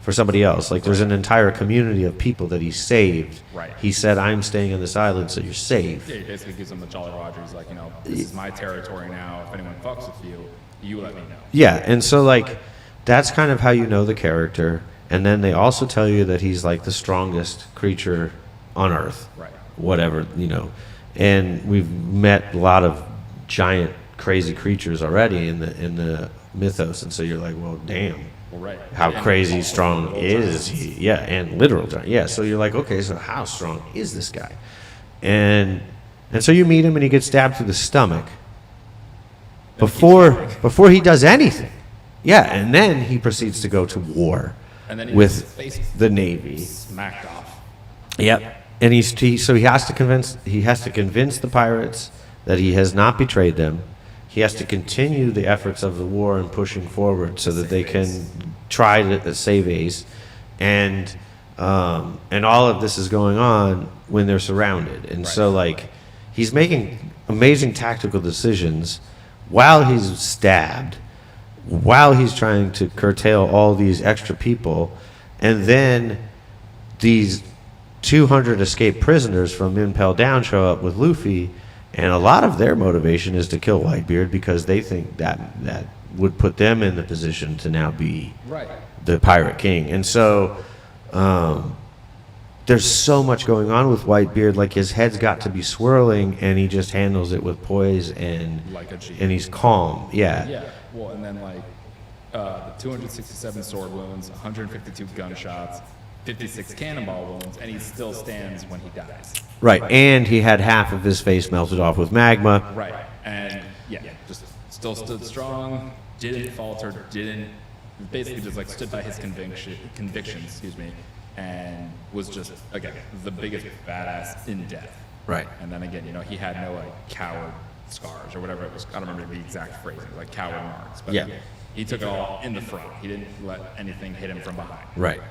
for somebody else. Like there's an entire community of people that he saved. Right. He said, I'm staying on this island, so you're safe. Yeah, he basically gives them the Jolly Roger. He's like, this is my territory now. If anyone fucks with you, you let me know. Yeah, and so like that's kind of how you know the character. And then they also tell you that he's like the strongest creature on Earth. Right. Whatever, you know. And we've met a lot of giant, crazy creatures already in the mythos, and so you're like, well, damn. Well, right. How And crazy also strong literal is giants. he? Yeah, and literal giant. Yeah, so you're like, okay, so how strong is this guy? And so you meet him, and he gets stabbed through the stomach before he does anything. Yeah, and then he proceeds to go to war And then he gets his with face the Navy. smacked off. Yep. And so he has to convince the pirates that he has not betrayed them. He has to continue the efforts of the war and pushing forward so that they can try to save Ace, and all of this is going on when they're surrounded, and so like he's making amazing tactical decisions while he's stabbed, while he's trying to curtail all these extra people, and then these 200 escaped prisoners from Impel Down show up with Luffy, and a lot of their motivation is to kill Whitebeard because they think that would put them in the position to now be Right. the Pirate King. And so there's so much going on with Whitebeard, like his head's got to be swirling, and he just handles it with poise and Like a G. and he's calm. Yeah. Well, and then like the 267 sword wounds, 152 gunshots, 56 cannonball wounds, and he still stands when he dies. Right. And he had half of his face melted off with magma. Right. And yeah, just still stood strong, didn't falter, basically just like stood by his convictions, excuse me, and was just, again, the biggest badass in death. Right. And then again, he had no like coward scars or whatever it was. I don't remember the exact phrasing, like coward marks. But Yeah. he took it all in the front. He didn't let anything hit him from behind. Right.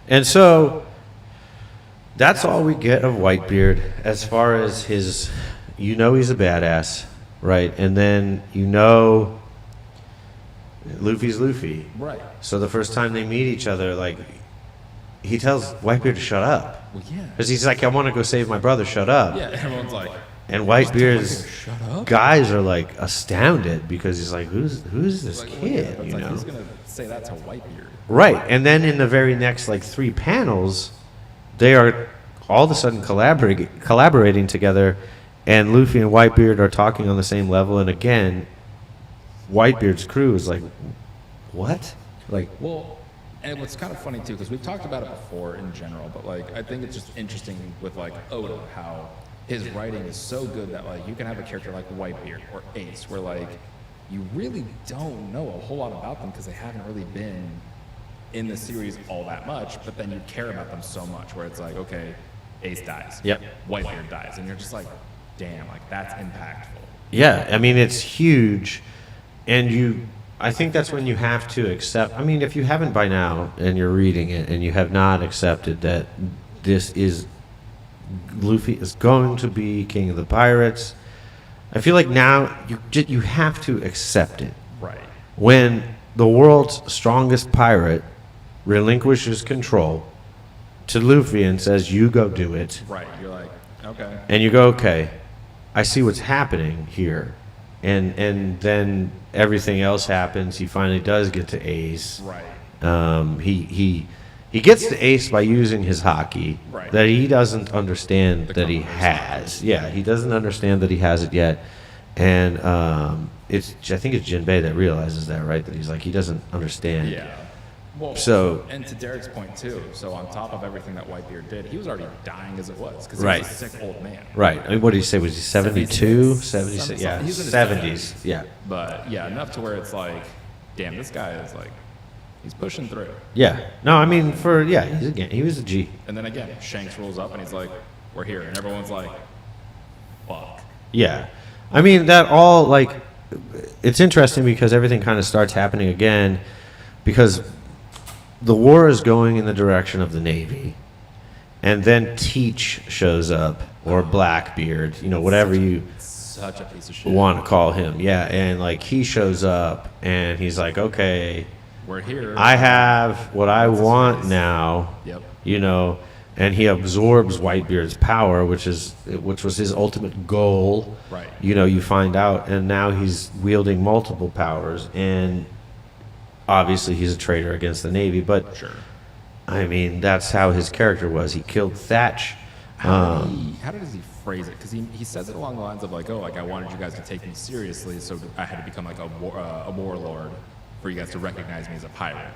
And so that's all we get of Whitebeard as far as his, he's a badass, right? And then Luffy's Luffy. Right. So the first time they meet each other, like, he tells Whitebeard to shut up. Well, yeah. Because he's like, I want to go save my brother, shut up. Yeah, everyone's like, And Whitebeard's shut up. guys are like astounded because he's like, who's this kid, It's like, who's going to say that to Whitebeard? Right, and then in the very next like 3 panels, they are all of a sudden collaborating together, and Luffy and Whitebeard are talking on the same level. And again, Whitebeard's crew is like, "What?" Like, Well, and what's kind of funny too, because we've talked about it before in general, but like I think it's just interesting with like Oda how his writing is so good that like you can have a character like Whitebeard or Ace, where like you really don't know a whole lot about them because they haven't really been in the series all that much, but then you care about them so much, where it's like, okay, Ace dies, Yep. Whitebeard dies, and you're just like, damn, like that's impactful. yeah, I mean it's huge, and I think that's when you have to accept. I mean, if you haven't by now and you're reading it and you have not accepted that this is Luffy is going to be king of the pirates, I feel like now you have to accept it. Right. When the world's strongest pirate relinquishes control to Luffy and says, "You go do it," Right. You're like, okay. and you go, "Okay, I see what's happening here," and then everything else happens. He finally does get to Ace. Right. He he gets the ace by using his hockey Right. that he doesn't understand The that he combination. has. Yeah, he doesn't understand that he has it yet. And I think it's Jinbei that realizes that, right? That he's like, he doesn't understand. Yeah. Well, So- and to Derek's point too. So on top of everything that Whitebeard did, he was already dying as it was because he Right. was a sick old man. Right. I mean, what did he say? Was he 72? 76? 76? Yeah, He's in his 70s. Yeah. But yeah, enough to where it's like, damn, this guy is like, he's pushing through. Yeah. No, I mean, he was a G. And then again, Shanks rolls up and he's like, we're here. And everyone's like, fuck. Yeah. I mean, that all, like, it's interesting because everything kind of starts happening again because the war is going in the direction of the Navy. And then Teach shows up, or Blackbeard, whatever you Such a piece of shit. want to call him. Yeah. And, like, he shows up and he's like, okay, We're here. I have what I What's his want face? now, Yep. and he absorbs Whitebeard's power, which was his ultimate goal. Right. You find out, and now he's wielding multiple powers, and obviously he's a traitor against the Navy. But Sure. I mean, that's how his character was. He killed Thatch. How does he phrase it? Because he says it along the lines of like, oh, like I wanted you guys to take me seriously, so I had to become like a warlord for you guys to recognize me as a pirate.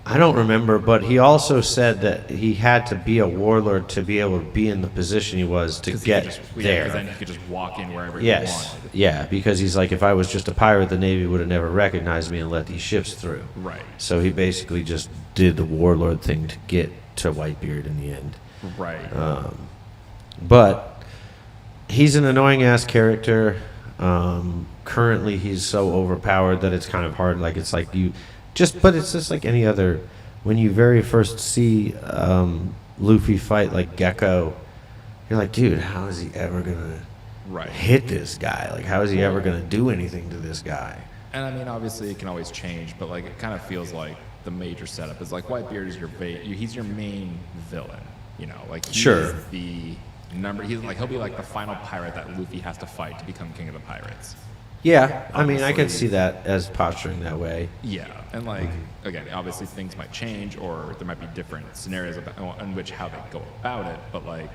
I don't remember, but he also said that he had to be a warlord to be able to be in the position he was to 'Cause he get could just, there. because then he could just walk in wherever Yes. he wanted. Yeah, because he's like, if I was just a pirate, the Navy would have never recognized me and let these ships through. Right. So he basically just did the warlord thing to get to Whitebeard in the end. Right. But he's an annoying ass character. Currently, he's so overpowered that it's kind of hard. Like, it's like but it's just like any other. When you very first see Luffy fight like Gecko, you're like, dude, how is he ever gonna Right. hit this guy? Like, how is he ever gonna do anything to this guy? And I mean, obviously, it can always change, but like, it kind of feels like the major setup is like Whitebeard is he's your main villain. Like he Sure. is the number. He'll be like the final pirate that Luffy has to fight to become king of the pirates. Yeah, I mean, I can Honestly- see that as posturing that way. Yeah, and like again, obviously things might change, or there might be different scenarios in which how they go about it. But like,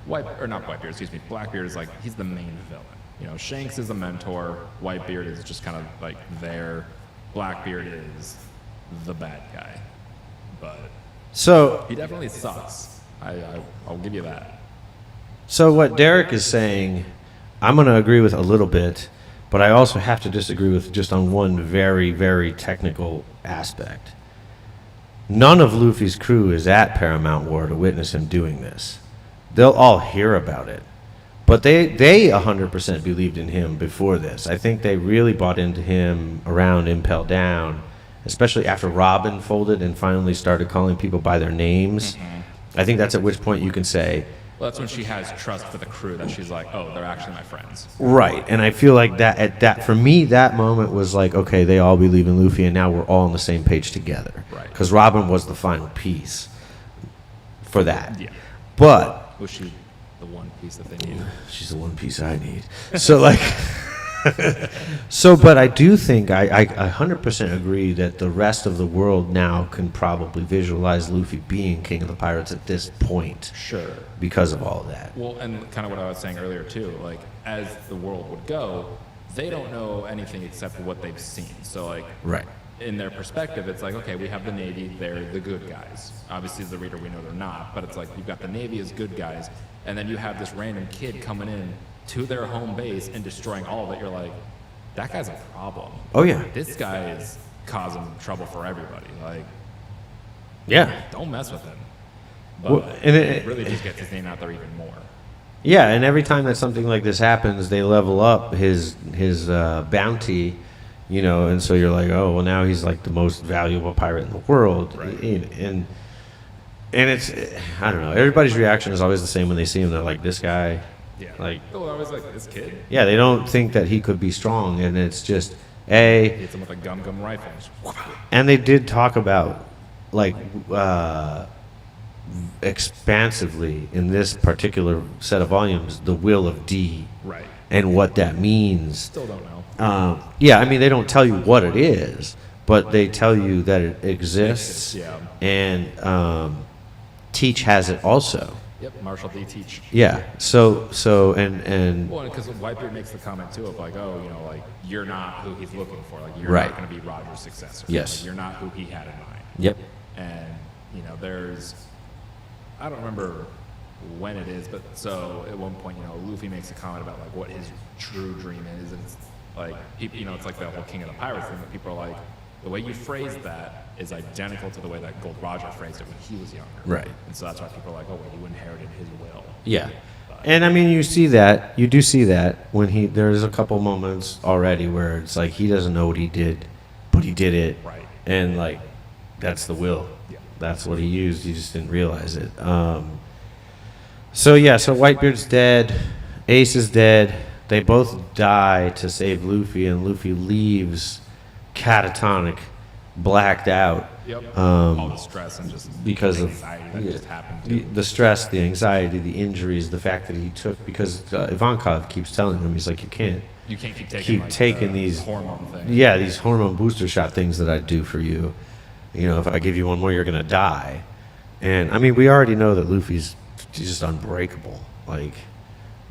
Blackbeard is like he's the main villain. Shanks is the mentor. Whitebeard is just kind of like there. Blackbeard is the bad guy, but So, he definitely sucks. I'll give you that. so what Derek is saying, I'm going to agree with a little bit, but I also have to disagree with just on one very, very technical aspect. None of Luffy's crew is at Paramount War to witness him doing this. They'll all hear about it. But they 100% believed in him before this. I think they really bought into him around Impel Down, especially after Robin folded and finally started calling people by their names. I think that's at which point you can say, Well, that's when she has trust for the crew that she's like, oh, they're actually my friends. right. And I feel like for me, that moment was like, okay, they all believe in Luffy, and now we're all on the same page together. Right. Because Robin was the final piece for that. Yeah. But Was she the one piece that they needed? she's the one piece I need. So like, but I do think I 100% agree that the rest of the world now can probably visualize Luffy being king of the pirates at this point Sure. because of all of that. Well, and kind of what I was saying earlier too, like as the world would go, they don't know anything except what they've seen. So like, Right. in their perspective, it's like, okay, we have the Navy, they're the good guys. Obviously, as the reader, we know they're not, but it's like you've got the Navy as good guys, and then you have this random kid coming in to their home base and destroying all of it. You're like, that guy's a problem. Oh, yeah. This guy is causing trouble for everybody. Like, Yeah. don't mess with him. But Well, and it really just gets his name out there even more. Yeah, and every time that something like this happens, they level up his bounty, and so you're like, oh, well, now he's like the most valuable pirate in the world. Right. And it's, I don't know, everybody's reaction is always the same when they see him. They're like, this guy, Yeah. like, Oh, I was like, this kid? yeah, they don't think that he could be strong, and it's just, A, Hits him with a gum rifle. and they did talk about, like, expansively in this particular set of volumes, the will of D Right. and what that means. Still don't know. Yeah, I mean, they don't tell you what it is, but they tell you that it exists, Yeah. and Teach has it also. Yep. Marshall D. Teach. Yeah. And Well, because Whitebeard makes the comment too of like, oh, like you're not who he's looking for. Like you're Right. not going to be Roger's successor. Yes. Like, you're not who he had in mind. yep. And there's, I don't remember when it is, but so at one point, Luffy makes a comment about like what his true dream is, and it's like people, it's like the whole King of the Pirates thing. That people are like, the way you phrased that is identical to the way that Gold Roger phrased it when he was younger. Right. And so that's why people are like, oh, well, you inherited his will. Yeah. And I mean, you do see that when there's a couple moments already where it's like he doesn't know what he did, but he did it. Right. And like, that's the will. Yeah. That's what he used. He just didn't realize it. So Whitebeard's dead. Ace is dead. They both die to save Luffy, and Luffy leaves catatonic, blacked out. Yep. All the stress and just Because the of anxiety that just happened. To him. the stress, the anxiety, the injuries, the fact that he took, because Ivankov keeps telling him, he's like, you can't keep taking these hormone things. Yeah, these hormone booster shot things that I do for you. If I give you one more, you're gonna die. And I mean, we already know that Luffy's just unbreakable. Like,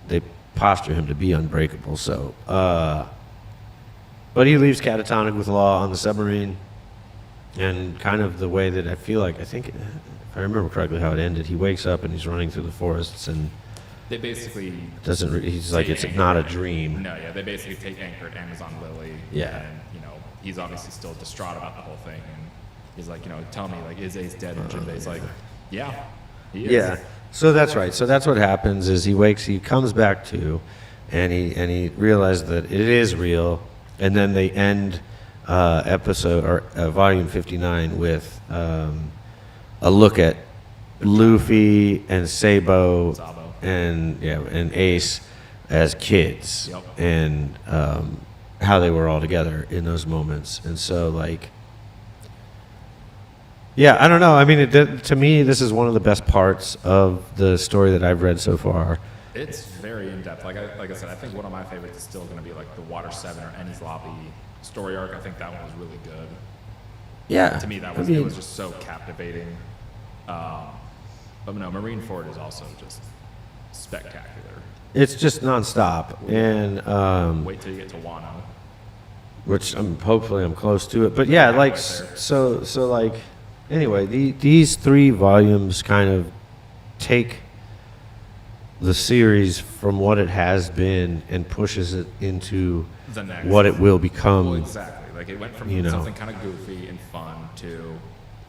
they posture him to be unbreakable. So, but he leaves catatonic with Law on the submarine, and kind of the way that I think, if I remember correctly, how it ended. He wakes up and he's running through the forests, and They basically he's like, it's not a dream. No, yeah, they basically take anchor at Amazon Lily. Yeah. And he's obviously still distraught about the whole thing, and he's like, tell me, like, is Ace dead? And Jinbei's like, yeah, he is. Yeah. So that's right. So that's what happens is he comes back to, and he realizes that it is real, and then they end volume 59 with a look at Luffy and Sabo and Ace as kids. Yep. And how they were all together in those moments. And so, like, yeah, I don't know. I mean, to me, this is one of the best parts of the story that I've read so far. It's very in depth. Like I said, I think one of my favorites is still going to be like the Water 7 or Enies Lobby story arc. I think that one was really good. Yeah. To me, it was just so captivating. But no, Marineford is also just spectacular. It's just nonstop, and Wait till you get to Wano. which hopefully I'm close to it. But yeah, like so like anyway, these 3 volumes kind of take the series from what it has been and pushes it into The next. what it will become. Well, exactly. Like it went from something kind of goofy and fun to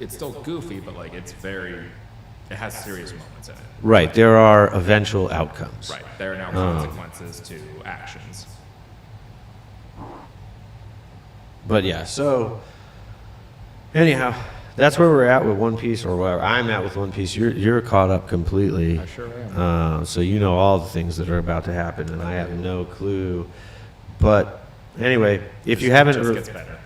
it's still goofy, but like it has serious moments in it. Right, there are eventual outcomes. Right. There are now consequences to actions. But yeah, so anyhow, that's where we're at with One Piece, or where I'm at with One Piece. You're caught up completely. I sure am. So you know all the things that are about to happen, and I have no clue. But anyway, if you haven't, It just gets better.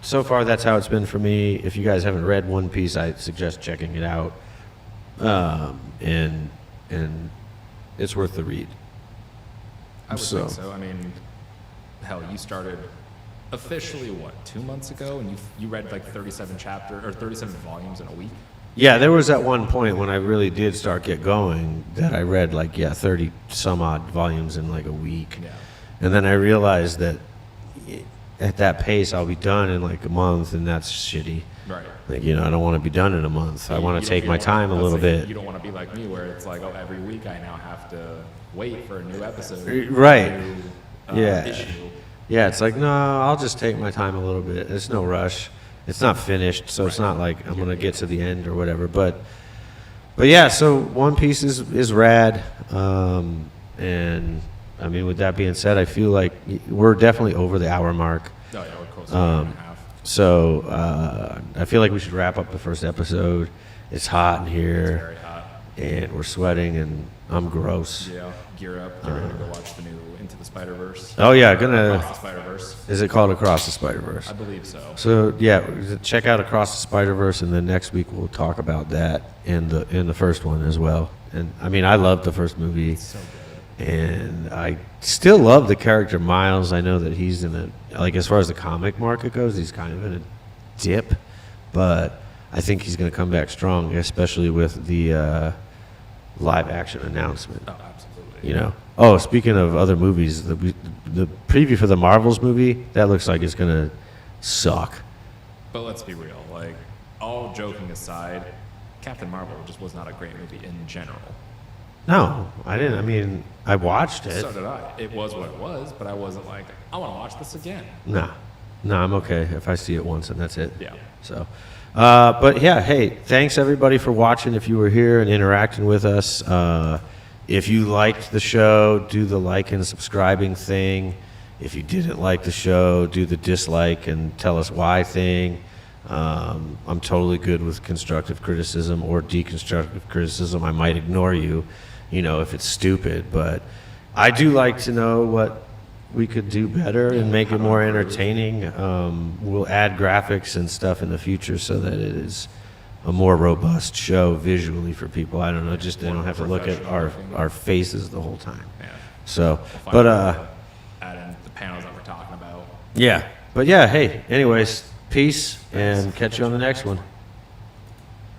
So far that's how it's been for me. If you guys haven't read One Piece, I suggest checking it out, and it's worth the read. I would think so. I mean, hell, you started officially 2 months ago, and you read like 37 volumes in a week. Yeah, there was at one point when I really did get going that I read 30 some odd volumes in like a week. Yeah. And then I realized that at that pace I'll be done in like a month, and that's shitty. Right. Like, I don't want to be done in a month. I want to take my time a little bit. You don't want to be like me where it's like, oh, every week I now have to wait for a new episode. Right. A new, Yeah. issue. Yeah, it's like, no, I'll just take my time a little bit. There's no rush. It's not finished, so it's not like I'm going to get to the end or whatever. But yeah, so One Piece is rad. And, I mean, with that being said, I feel like we're definitely over the hour mark. No, yeah, we're close to an hour and a half. So I feel like we should wrap up the first episode. It's hot in here. Very hot. And we're sweating, and I'm gross. Yeah, gear up. Get ready to go watch the new Into the Spider-Verse. Oh, yeah, Across the Spider-Verse. Is it called Across the Spider-Verse? I believe so. So yeah, check out Across the Spider-Verse, and then next week we'll talk about that in the first one as well. And I mean, I loved the first movie, So good. And I still love the character Miles. I know that he's in a, like, as far as the comic market goes, he's kind of in a dip, but I think he's going to come back strong, especially with the live action announcement. Oh, absolutely. You know. Oh, speaking of other movies, the preview for the Marvels movie, that looks like it's going to suck. But let's be real. Like, all joking aside, Captain Marvel just was not a great movie in general. No, I didn't. I mean, I watched it. So did I. It was what it was, but I wasn't like, I want to watch this again. Nah, I'm okay if I see it once and that's it. Yeah. So, but yeah, hey, thanks everybody for watching. If you were here and interacting with us, if you liked the show, do the like and subscribing thing. If you didn't like the show, do the dislike and tell us why thing. I'm totally good with constructive criticism or deconstructive criticism. I might ignore you, if it's stupid, but I do like to know what we could do better and make it more entertaining. We'll add graphics and stuff in the future so that it is a more robust show visually for people. I don't know, just they don't have to look at our faces the whole time. Yeah. So, We'll but add in the panels that we're talking about. yeah, but yeah, hey, anyways, peace and catch you on the next one.